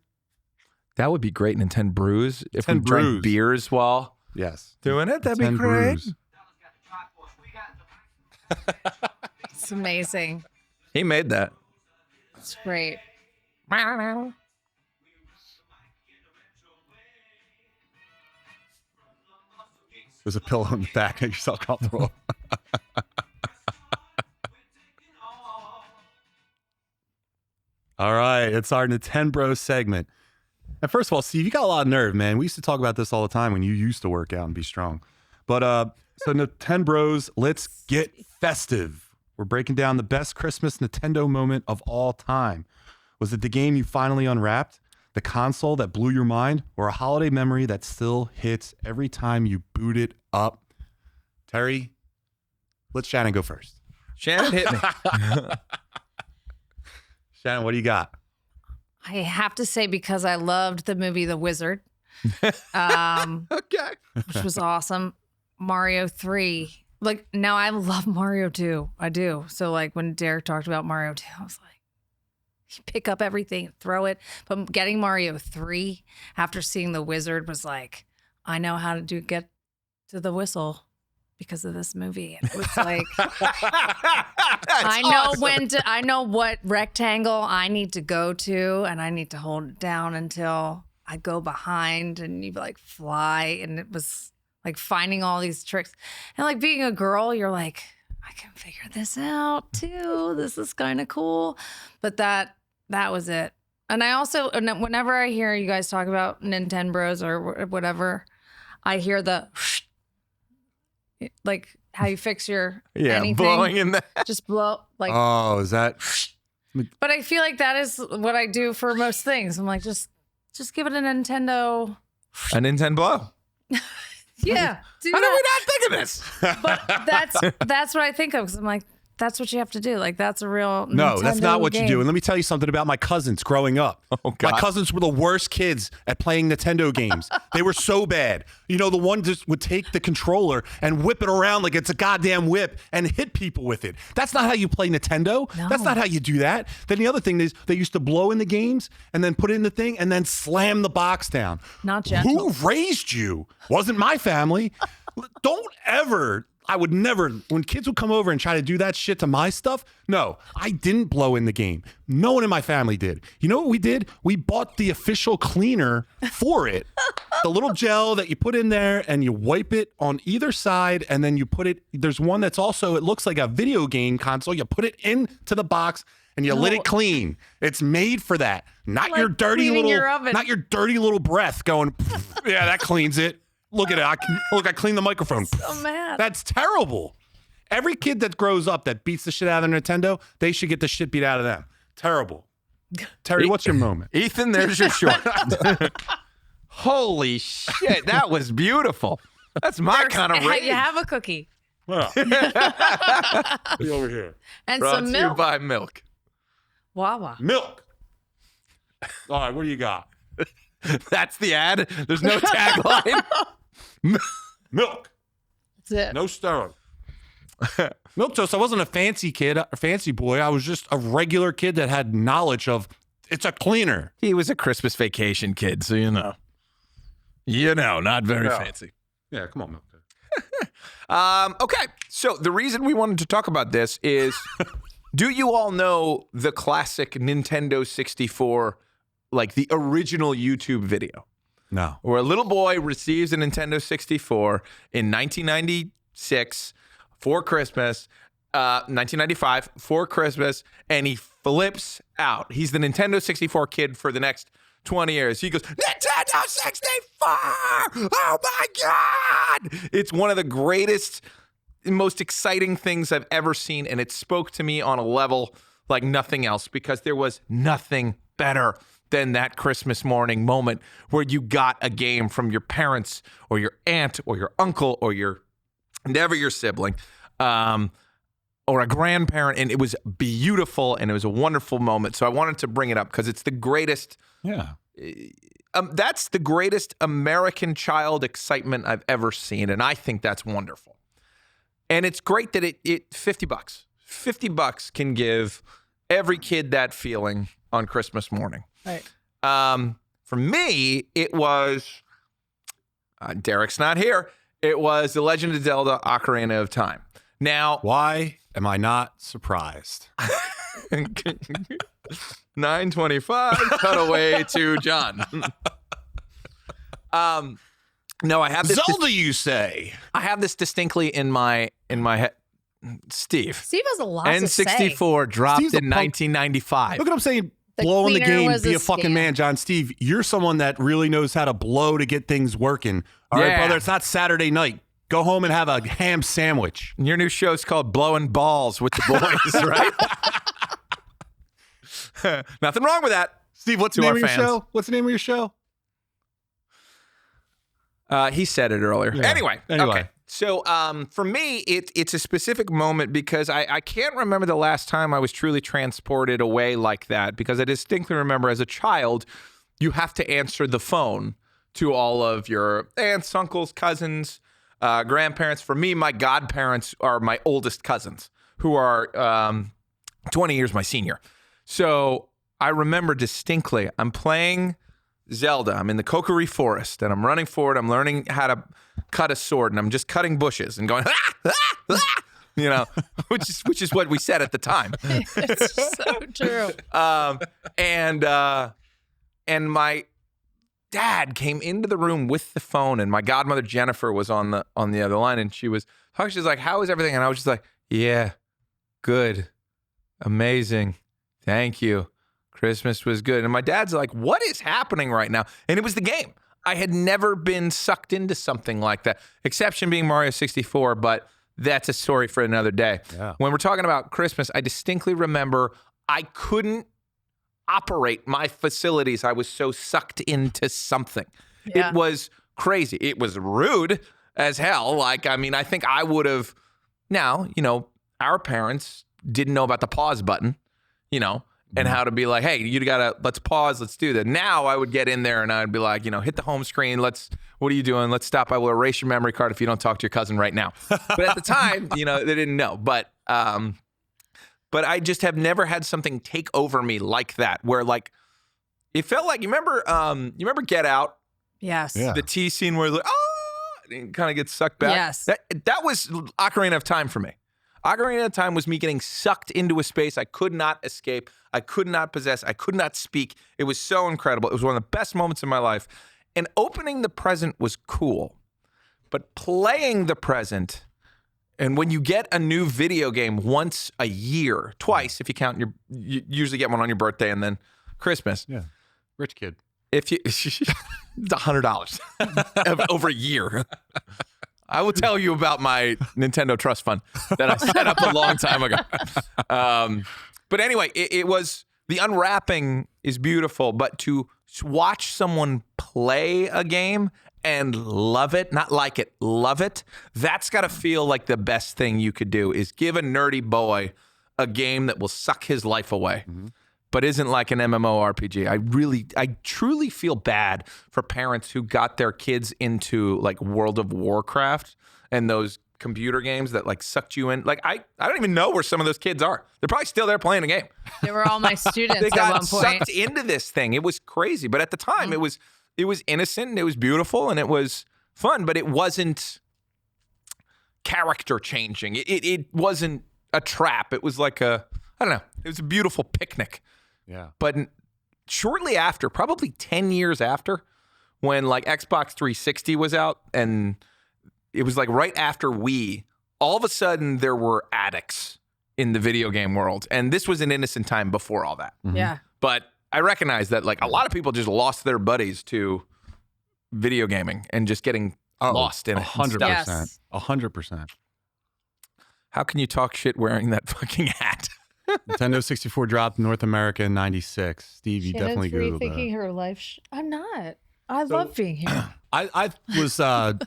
That would be great, Nintenbros. If we Nintenbros. drank beers while doing it, that'd be great. It's amazing. He made that. It's great. There's a pillow in the back. Make yourself comfortable. All right. It's our Nintenbros segment. And first of all, Steve, you got a lot of nerve, man. We used to talk about this all the time when you used to work out and be strong. But so Nintenbros, let's get festive. We're breaking down the best Christmas Nintendo moment of all time. Was it the game you finally unwrapped? The console that blew your mind? Or a holiday memory that still hits every time you boot it up? Terry, let Shannon go first. Shannon hit me. Shannon, what do you got? I have to say, because I loved the movie The Wizard, Okay. which was awesome. Mario 3. Like, now I love Mario 2. I do. So, like, when Derek talked about Mario 2, I was like, you pick up everything, throw it. But getting Mario 3 after seeing The Wizard was like, I know how to get to the whistle because of this movie. And it was like, I know what rectangle I need to go to, and I need to hold it down until I go behind, and you like fly. And it was like finding all these tricks. And like being a girl, you're like, I can figure this out too. This is kind of cool. But that was it. And I also, whenever I hear you guys talk about Nintenbros or whatever, I hear the like how you fix your anything. Blowing in that. Just blow like. Oh, is that? But I feel like that is what I do for most things. I'm like, just give it a Nintendo. A Nintenbro. Yeah. Do How did that. we not think of this? But that's what I think of, because I'm like, that's what you have to do. Like, that's a real No, that's Nintendo not what game. you do. And let me tell you something about my cousins growing up. Oh, God. My cousins were the worst kids at playing Nintendo games. They were so bad. You know, the one just would take the controller and whip it around like it's a goddamn whip and hit people with it. That's not how you play Nintendo. No. That's not how you do that. Then the other thing is they used to blow in the games and then put it in the thing and then slam the box down. Not gentle. Who raised you? Wasn't my family. Don't ever... I would never, when kids would come over and try to do that shit to my stuff, no, I didn't blow in the game. No one in my family did. You know what we did? We bought the official cleaner for it. The little gel that you put in there and you wipe it on either side, and then you put it, there's one that's also, it looks like a video game console. You put it into the box and you let it clean. It's made for that. Not Like your dirty cleaning little, your oven. not your dirty little breath going, yeah, that cleans it. Look at it. I cleaned the microphone. So mad. That's terrible. Every kid that grows up that beats the shit out of their Nintendo, they should get the shit beat out of them. Terrible. Terry, what's your moment? Ethan, there's your short. Holy shit, that was beautiful. That's my kind of rage. You have a cookie Well, be over here. and Brought some to you milk. by milk. Wawa. Milk. All right, what do you got? That's the ad. There's no tagline. Milk. That's it. No steroid. Milk toast. I wasn't a fancy kid, a fancy boy. I was just a regular kid that had knowledge of it's a cleaner. He was a Christmas vacation kid, so you know. Not very fancy. Yeah, come on, Milk toast. Okay, so the reason we wanted to talk about this is, do you all know the classic Nintendo 64, like the original YouTube video? No. Where a little boy receives a Nintendo 64 in 1996 for Christmas, 1995 for Christmas, and he flips out. He's the Nintendo 64 kid for the next 20 years. He goes, Nintendo 64! Oh my God! It's one of the greatest, most exciting things I've ever seen, and it spoke to me on a level like nothing else, because there was nothing better than that Christmas morning moment where you got a game from your parents or your aunt or your uncle or your sibling or a grandparent, and it was beautiful and it was a wonderful moment. So I wanted to bring it up because it's the greatest. Yeah. That's the greatest American child excitement I've ever seen, and I think that's wonderful. And it's great that it $50. $50 can give every kid that feeling on Christmas morning. Right. For me, it was Derek's not here. It was The Legend of Zelda: Ocarina of Time. Now, Why am I not surprised? 9:25. Cut away to John. No, I have this. Zelda, you say? I have this distinctly in my head. Steve. Steve has a lot to say. N64 dropped Steve's a in punk. 1995. Look at him saying, The blow in the cleaner game, was be a a fucking scam. man. John, Steve, you're someone that really knows how to blow to get things working. All right, Yeah. brother, it's not Saturday night. Go home and have a ham sandwich. Your new show's called Blowing Balls with the Boys, right? Nothing wrong with that. Steve, what's To the name our of your fans. show? What's the name of your show? He said it earlier. Yeah. Anyway. Anyway. Okay. So for me, it's a specific moment because I can't remember the last time I was truly transported away like that, because I distinctly remember as a child, you have to answer the phone to all of your aunts, uncles, cousins, grandparents. For me, my godparents are my oldest cousins who are 20 years my senior. So I remember distinctly, I'm playing Zelda. I'm in the Kokiri Forest and I'm running forward. I'm learning how to cut a sword and I'm just cutting bushes and going, you know, which is what we said at the time. It's so true. And my dad came into the room with the phone and my godmother Jennifer was on the other line and she was like, how is everything? And I was just like, yeah, good, amazing, thank you. Christmas was good. And my dad's like, what is happening right now? And it was the game. I had never been sucked into something like that, exception being Mario 64, but that's a story for another day. Yeah. When we're talking about Christmas, I distinctly remember I couldn't operate my facilities. I was so sucked into something. Yeah. It was crazy. It was rude as hell. Like, I mean, I think I would have, now, you know, our parents didn't know about the pause button, you know, and how to be like, hey, you gotta, let's pause, let's do that. Now I would get in there and I'd be like, you know, hit the home screen. What are you doing? Let's stop. I will erase your memory card if you don't talk to your cousin right now. But at the time, you know, they didn't know. But I just have never had something take over me like that, where like, it felt like, you remember Get Out? Yes. Yeah. The T scene where like, and kind of gets sucked back. Yes. That was Ocarina of Time for me. Ocarina of Time was me getting sucked into a space I could not escape. I could not possess. I could not speak. It was so incredible. It was one of the best moments in my life. And opening the present was cool. But playing the present, and when you get a new video game once a year, twice if you count you usually get one on your birthday and then Christmas. Yeah. Rich kid. If you, it's $100 over a year. I will tell you about my Nintendo Trust Fund that I set up a long time ago. But anyway, it was, the unwrapping is beautiful, but to watch someone play a game and love it, not like it, love it, that's got to feel like the best thing you could do, is give a nerdy boy a game that will suck his life away. Mm-hmm. But isn't like an MMORPG. I truly feel bad for parents who got their kids into like World of Warcraft and those computer games that like sucked you in. Like I don't even know where some of those kids are. They're probably still there playing a game. They were all my students They at got one point. sucked into this thing. It was crazy. But at the time, it was innocent and it was beautiful and it was fun, but it wasn't character changing. It wasn't a trap. It was like I don't know. It was a beautiful picnic. Yeah. But shortly after, probably 10 years after, when like Xbox 360 was out, and it was like right after Wii, all of a sudden there were addicts in the video game world. And this was an innocent time before all that. Mm-hmm. Yeah. But I recognize that like a lot of people just lost their buddies to video gaming and just getting lost in it. 100%. Yes. 100%. How can you talk shit wearing that fucking hat? Nintendo 64 dropped in North America in 96. Steve, you Shannon's definitely Googled rethinking that. her life. I'm not. I love being here. I was I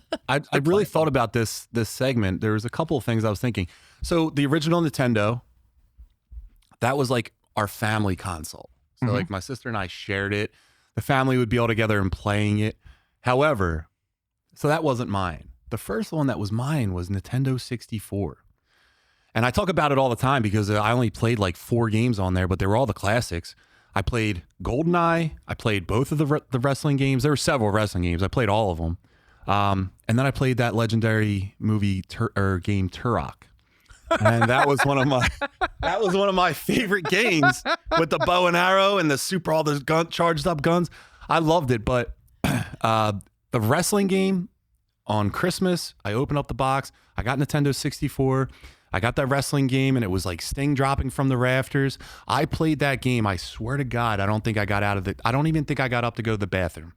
really thought about this segment. There was a couple of things I was thinking. So the original Nintendo, that was like our family console. So like my sister and I shared it. The family would be all together and playing it. However, so that wasn't mine. The first one that was mine was Nintendo 64. And I talk about it all the time because I only played like 4 games on there, but they were all the classics. I played GoldenEye. I played both of the wrestling games. There were several wrestling games. I played all of them. And then I played that legendary movie game Turok. And that was one of my favorite games with the bow and arrow and all the charged up guns. I loved it, but the wrestling game on Christmas, I opened up the box. I got Nintendo 64. I got that wrestling game and it was like Sting dropping from the rafters. I played that game. I swear to God, I don't think I got I don't even think I got up to go to the bathroom.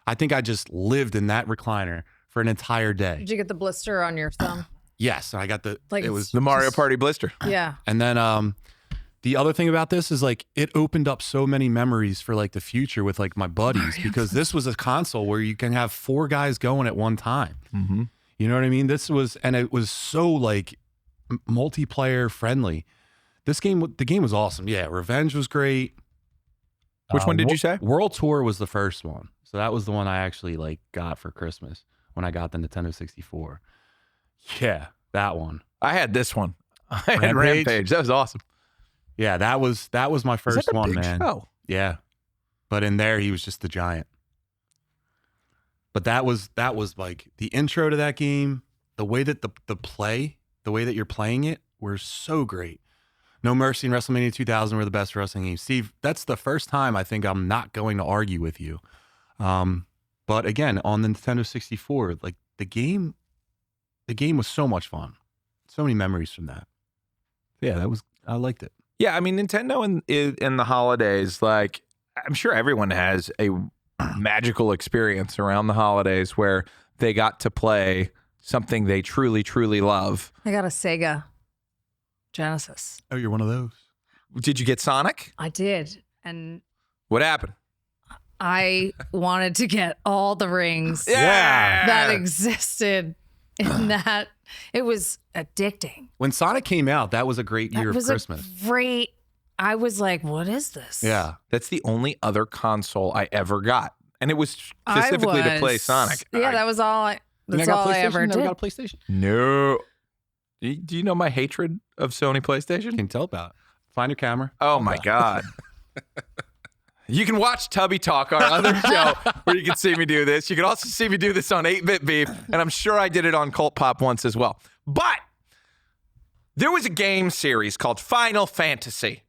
I think I just lived in that recliner for an entire day. Did you get the blister on your thumb? Yes. I got it was The Mario Party blister. Yeah. And then the other thing about this is like it opened up so many memories for like the future with like my buddies because this was a console where you can have 4 guys going at one time. Mm-hmm. You know what I mean? And it was so like multiplayer friendly. The game was awesome. Yeah, Revenge was great. Which one did you say? World Tour was the first one. So that was the one I actually like got for Christmas when I got the Nintendo 64. Yeah, that one. I had this one. I had Rampage. That was awesome. Yeah, that was my first one, man. Show? Yeah. But in there he was just the giant. But that was like the intro to that game, the way that the way that you're playing it were so great. No Mercy and WrestleMania 2000 were the best wrestling games. Steve, that's the first time I think I'm not going to argue with you. But again, on the Nintendo 64, like the game was so much fun. So many memories from that. Yeah, I liked it. Yeah, I mean, Nintendo in the holidays, like I'm sure everyone has a magical experience around the holidays where they got to play something they truly, truly love. I got a Sega Genesis. Oh, you're one of those. Did you get Sonic? I did. And What happened? I wanted to get all the rings Yeah. that existed in that. It was addicting. When Sonic came out, that was a great year That of was Christmas. a great. I was like, what is this? Yeah. That's the only other console I ever got. And it was specifically to play Sonic. Yeah, that was all I. That's got all I PlayStation? ever Never did. got a PlayStation? No. Do you know my hatred of Sony PlayStation? Can tell about it. Find your camera. Oh my God. You can watch Tubby Talk, our other show, where you can see me do this. You can also see me do this on 8-Bit Beef, and I'm sure I did it on Cult Pop once as well. But there was a game series called Final Fantasy,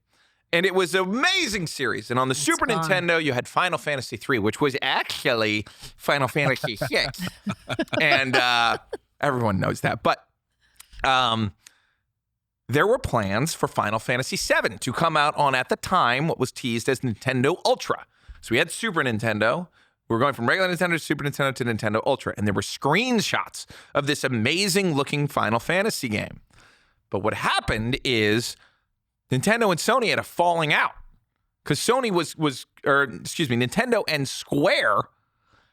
and it was an amazing series. And on the Super fun. Nintendo, you had Final Fantasy 3, which was actually Final Fantasy 6. And everyone knows that. But there were plans for Final Fantasy VII to come out on, at the time, what was teased as Nintendo Ultra. So we had Super Nintendo. We were going from regular Nintendo to Super Nintendo to Nintendo Ultra. And there were screenshots of this amazing looking Final Fantasy game. But what happened is Nintendo and Sony had a falling out. Because Nintendo and Square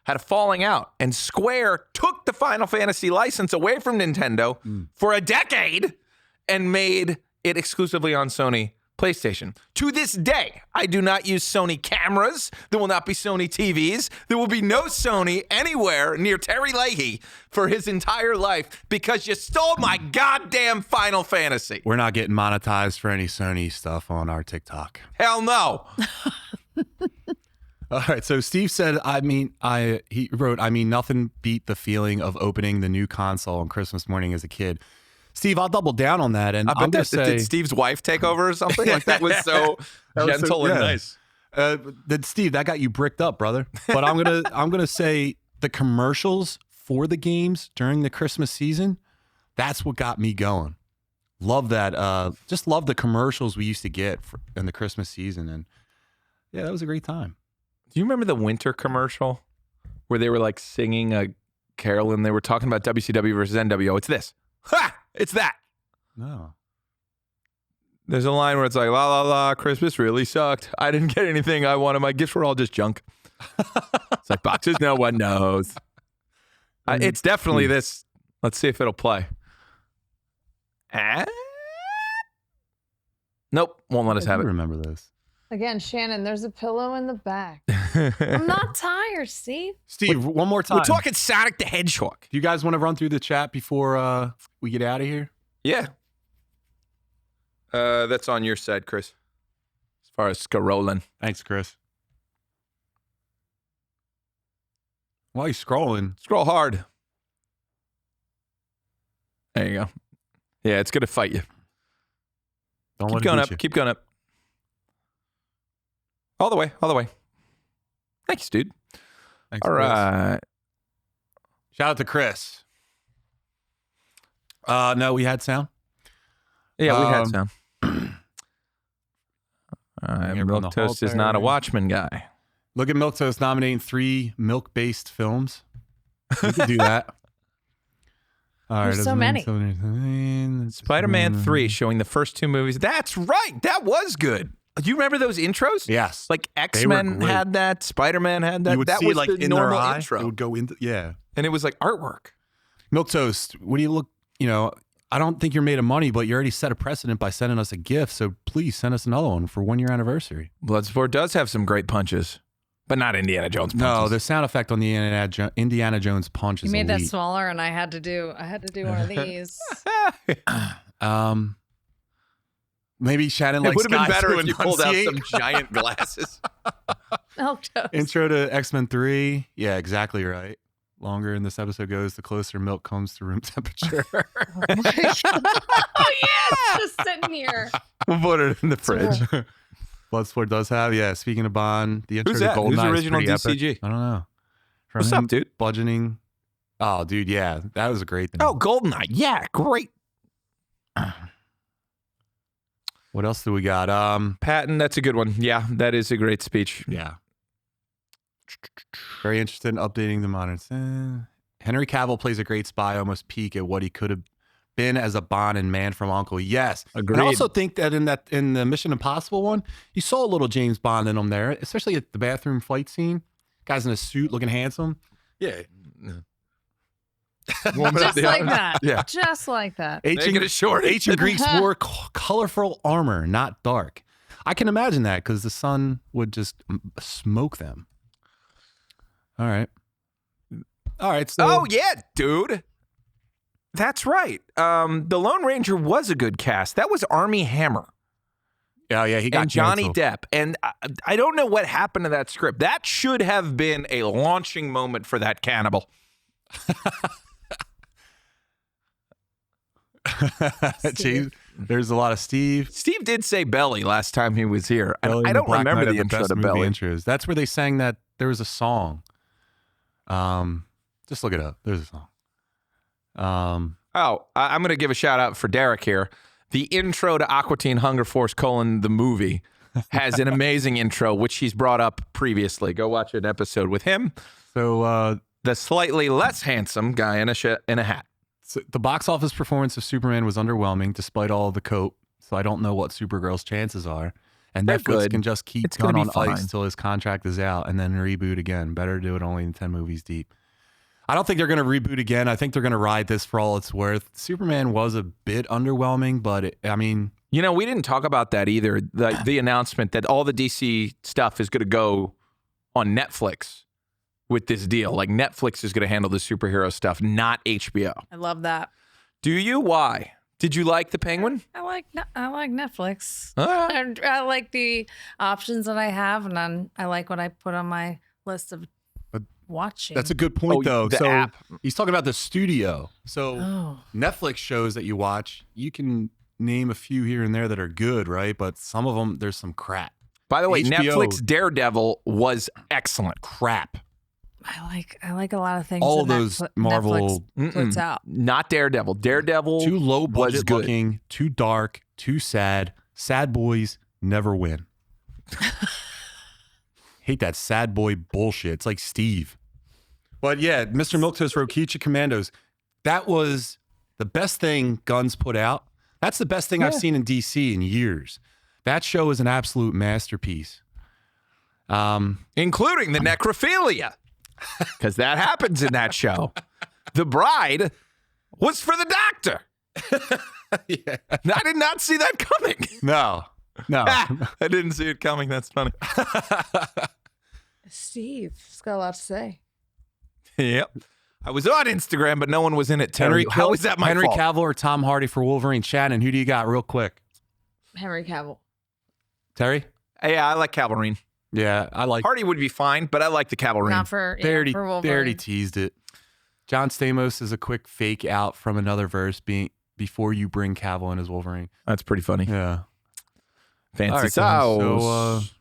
had a falling out. And Square took the Final Fantasy license away from Nintendo for a decade and made it exclusively on Sony PlayStation. To this day, I do not use Sony cameras. There will not be Sony TVs. There will be no Sony anywhere near Terry Leahy for his entire life because you stole my goddamn Final Fantasy. We're not getting monetized for any Sony stuff on our TikTok. Hell no. All right. So Steve said, he wrote, nothing beat the feeling of opening the new console on Christmas morning as a kid. Steve, I'll double down on that. And I'm going to say, did Steve's wife take over or something? Like that was so gentle and nice. Steve, that got you bricked up, brother. But I'm gonna say the commercials for the games during the Christmas season, that's what got me going. Love that. Just love the commercials we used to get in the Christmas season, and yeah, that was a great time. Do you remember the winter commercial where they were like singing a carol and they were talking about WCW versus NWO? It's this. Ha! It's that. No. There's a line where it's like, la, la, la, Christmas really sucked. I didn't get anything I wanted. My gifts were all just junk. It's like boxes no one knows. It's definitely this. Let's see if it'll play. Nope. Won't let us have I it. remember this. Again, Shannon, there's a pillow in the back. I'm not tired, Steve. Steve, one more time. We're talking Sonic the Hedgehog. Do you guys want to run through the chat before we get out of here? Yeah. That's on your side, Chris. As far as scrolling. Thanks, Chris. While you're scrolling, Scroll hard. There you go. Yeah, it's going to fight you. don't Keep let it going beat up. you. Keep going up. All the way. All the way. Thanks, dude. Thanks, All Chris. right. Shout out to Chris. No, we had sound. Yeah, we had Um, some. Everyone Milk the whole Toast is not a time. Watchmen guy. Look at Milk Toast nominating 3 milk-based films. We could do that. All There's so many. Spider-Man 3 showing the first 2 movies. That's right. That was good. Do you remember those intros? Yes. Like X-Men great. had that. Spider-Man had that. You would that see was it like the in their normal eye. intro. It would go into, yeah. And it was like artwork. Milquetoast, what do you look? I don't think you're made of money, but you already set a precedent by sending us a gift. So please send us another one for 1 year anniversary. Bloodsport does have some great punches, but not Indiana Jones punches. No, the sound effect on the Indiana Jones punch is You made that elite. smaller, and I had to do one of these. Maybe Shannon It likes would have been guys better who if you pulled out enunciate. some giant glasses. Milquetoast. Intro to X-Men 3. Yeah, exactly right. Longer in this episode goes, the closer milk comes to room temperature. Oh yes, just sitting here. We'll put it in the fridge. Bloodsport does have, speaking of Bond, the intro Who's to that? Goldeneye Who's is original pretty epic. DCG? I don't know. From What's up, him, dude? Bludgeoning. Oh, dude, yeah. That was a great thing. Oh, Goldeneye. Yeah, great. What else do we got? Patton, that's a good one. Yeah, that is a great speech. Yeah. Very interested in updating the modern. Henry Cavill plays a great spy, almost peak at what he could have been as a Bond and Man from U.N.C.L.E. Yes. Agreed. And I also think that in the Mission Impossible one, you saw a little James Bond in him there, especially at the bathroom fight scene. Guy's in a suit looking handsome. Yeah. Just like that. Yeah. Just like that. Make it a short. Ancient Greeks wore colorful armor, not dark. I can imagine that because the sun would just smoke them. All right. So, Oh, yeah, dude. That's right. The Lone Ranger was a good cast. That was Armie Hammer yeah, he got and Johnny canceled. Depp. And I don't know what happened to that script. That should have been a launching moment for that cannibal. Jeez, there's a lot of Steve. Steve did say Belly last time he was here. Belly I and don't Black remember Knight the are intro best to movie Belly. intros. That's where they sang that there was a song. Just look it up. There's a song. I'm going to give a shout out for Derek here. The intro to Aqua Teen Hunger Force: the movie has an amazing intro, which he's brought up previously. Go watch an episode with him. So, The slightly less handsome guy in a hat. so the box office performance of Superman was underwhelming despite all the coat. So I don't know what Supergirl's chances are. And They're Netflix good. can just keep It's gonna gun be on fine. ice till his contract is out and then reboot again. Better do it only in 10 movies deep. I don't think they're going to reboot again. I think they're going to ride this for all it's worth. Superman was a bit underwhelming, but You know, we didn't talk about that either. The announcement that all the DC stuff is going to go on Netflix with this deal. Like Netflix is going to handle the superhero stuff, not HBO. I love that. Do you? Why? Did you like the Penguin? I like Netflix. Ah. I like the options that I have, and then I like what I put on my list of watching. that's a good point, though. the So app. he's talking about the studio. So Oh. Netflix shows that you watch, you can name a few here and there that are good, right? But some of them, there's some crap. By the way, HBO. Netflix Daredevil was excellent. Crap. I like a lot of things. All that those Netflix Marvel- puts out. Not Daredevil. Daredevil Too low was budget good. looking, too dark, too sad. Sad boys never win. Hate that sad boy bullshit. It's like Steve. But yeah, Mr. Milquetoast Rokichi Commandos. That was the best thing Guns put out. That's the best thing I've seen in DC in years. That show is an absolute masterpiece. Including the necrophilia, because that happens in that show. The bride was for the doctor. Yeah. I did not see that coming. No. I didn't see it coming. That's funny. Steve's got a lot to say. Yep. I was on Instagram, but no one was in it. Terry, how is that my Henry fault? Cavill or Tom Hardy for Wolverine? Shannon, who do you got real quick? Henry Cavill. Terry? Yeah, I like Calverine. Yeah, I like Hardy would be fine, but I like the Calverine. Not for, They already, for they Wolverine. already teased it. John Stamos is a quick fake out from another verse being before you bring Cavill in as Wolverine. That's pretty funny. Yeah. Fancy All right, sauce. so,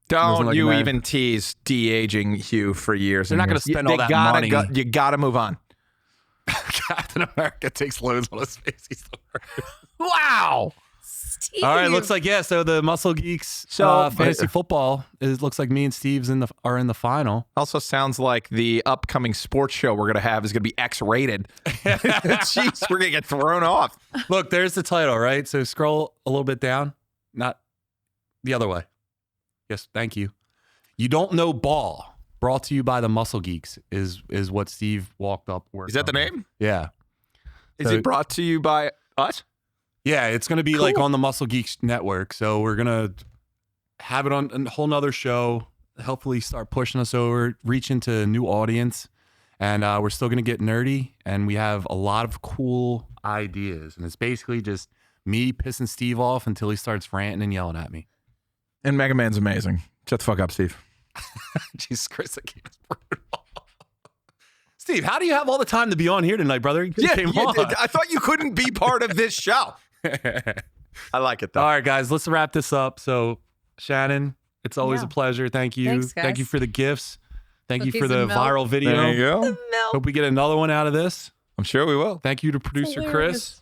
Don't like you that. even tease de-aging Hugh for years. They're and not gonna years. spend They all that gotta money. you gotta move on. Captain America takes loads on his face. He's the worst. Wow. Steve. All right, looks like so the Muscle Geeks So- fantasy football looks like me and Steve's are in the final. Also sounds like the upcoming sports show we're gonna have is gonna be X-rated. Jeez, we're gonna get thrown off. Look, there's the title, right? So scroll a little bit down, not the other way. Yes, thank you. You don't know ball. Brought to you by the Muscle Geeks is what Steve walked up. Is that the name? Yeah. Is So- it brought to you by us? Yeah, it's going to be like on the Muscle Geeks network. So we're going to have it on a whole nother show, hopefully start pushing us over, reach into a new audience. And we're still going to get nerdy. And we have a lot of cool ideas. And it's basically just me pissing Steve off until he starts ranting and yelling at me. And Mega Man's amazing. Shut the fuck up, Steve. Jesus Christ, that game is brutal. Steve, how do you have all the time to be on here tonight, brother? You Yeah, came you on. did. I thought you couldn't be part of this show. I like it, though. All right, guys, let's wrap this up. So, Shannon, it's always a pleasure. Thank you. Thanks, guys. Thank you for the gifts. Thank you Cookies for the and milk. viral video. There you go. Milk. Hope we get another one out of this. I'm sure we will. Thank you to producer Chris.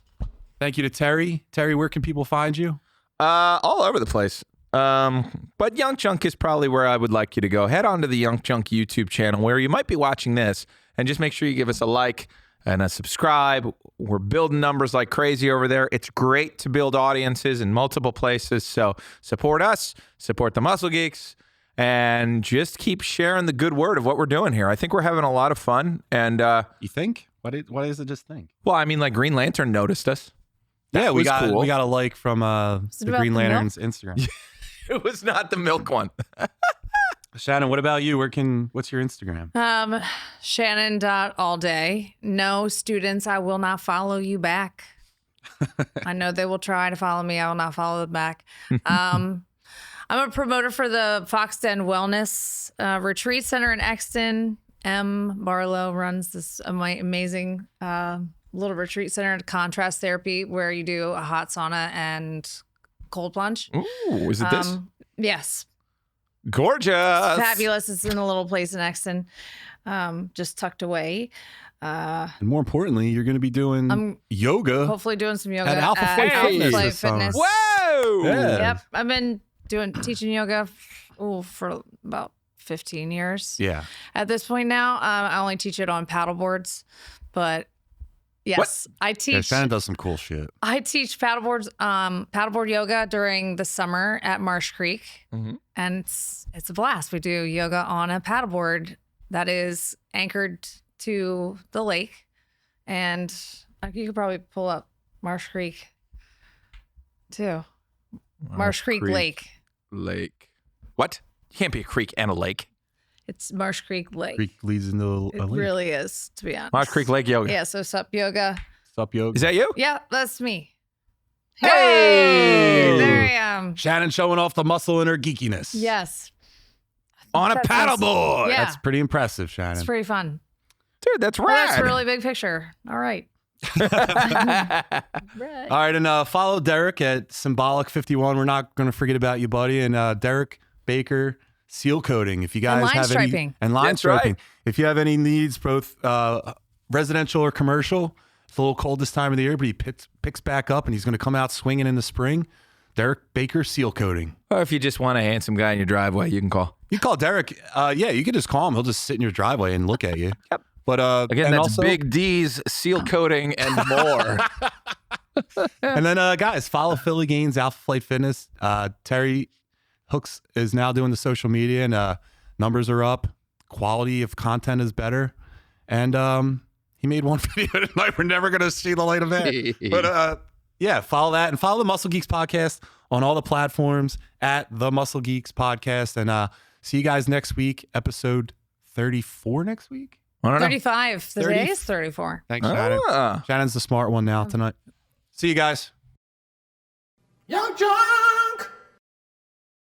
Thank you to Terry. Terry, where can people find you? All over the place. But Young Chunk is probably where I would like you to go. Head on to the Young Chunk YouTube channel where you might be watching this, and just make sure you give us a like and a subscribe. We're building numbers like crazy over there. It's great to build audiences in multiple places. So support us, support the Muscle Geeks, and just keep sharing the good word of what we're doing here. I think we're having a lot of fun. And You think? What is it just think? well, I mean, like Green Lantern noticed us. Yeah, we was got cool. we got a like from it the about Green the milk? Lantern's Instagram. It was not the milk one. Shannon, what about you? What's your Instagram? Shannon.allday. No, students, I will not follow you back. I know they will try to follow me. I will not follow them back. I'm a promoter for the Fox Den Wellness Retreat Center in Exton. M. Barlow runs this amazing little retreat center, contrast therapy, where you do a hot sauna and cold plunge. Ooh, is it this? Yes. Gorgeous. Fabulous. It's in a little place in Exton, just tucked away. And more importantly, you're going to be doing yoga. Hopefully doing some yoga At Alpha Flight Fitness Flight this summer. Fitness. Whoa. Yeah. Yep. I've been teaching yoga for about 15 years. Yeah. At this point now, I only teach it on paddle boards, but yes, I Yeah, teach. Shannon does some cool shit. I teach paddleboard yoga during the summer at Marsh Creek, and it's a blast. We do yoga on a paddleboard that is anchored to the lake, and you could probably pull up Marsh Creek too. Marsh Creek Lake. Lake. What? You can't be a creek and a lake. It's Marsh Creek Lake. Creek leads into It a lake. really is, to be honest. Marsh Creek Lake Yoga. Yeah, so sup yoga. Sup, yoga. Is that you? Yeah, that's me. Hey! There I am. Shannon showing off the muscle in her geekiness. Yes. On a That's paddleboard. Yeah. That's pretty impressive, Shannon. It's pretty fun. Dude, that's Oh, rad. that's a really big picture. All right. Right. All right, and follow Derek at Symbolic51. We're not going to forget about you, buddy. And Derek Baker, seal coating. If you guys line have striping. any and line That's striping. right. If you have any needs, both residential or commercial, it's a little cold this time of the year, but he picks back up, and he's going to come out swinging in the spring. Derek Baker, seal coating. Or if you just want a handsome guy in your driveway, you can call. You call Derek. Yeah, you can just call him. He'll just sit in your driveway and look at you. Yep. But Again, and that's also, Big D's seal coating and more. And then guys, follow Philly Gaines, Alpha Flight Fitness. Terry Hooks is now doing the social media, and numbers are up. Quality of content is better. And he made one video tonight. We're never gonna see the light of that. But yeah, follow that and follow the Muscle Geeks podcast on all the platforms at the Muscle Geeks podcast. And see you guys next week, episode 34 next week. I don't know. 35. The 30. day is 34. Thanks, Shannon. Ah. Shannon's the smart one now tonight. See you guys. Young John!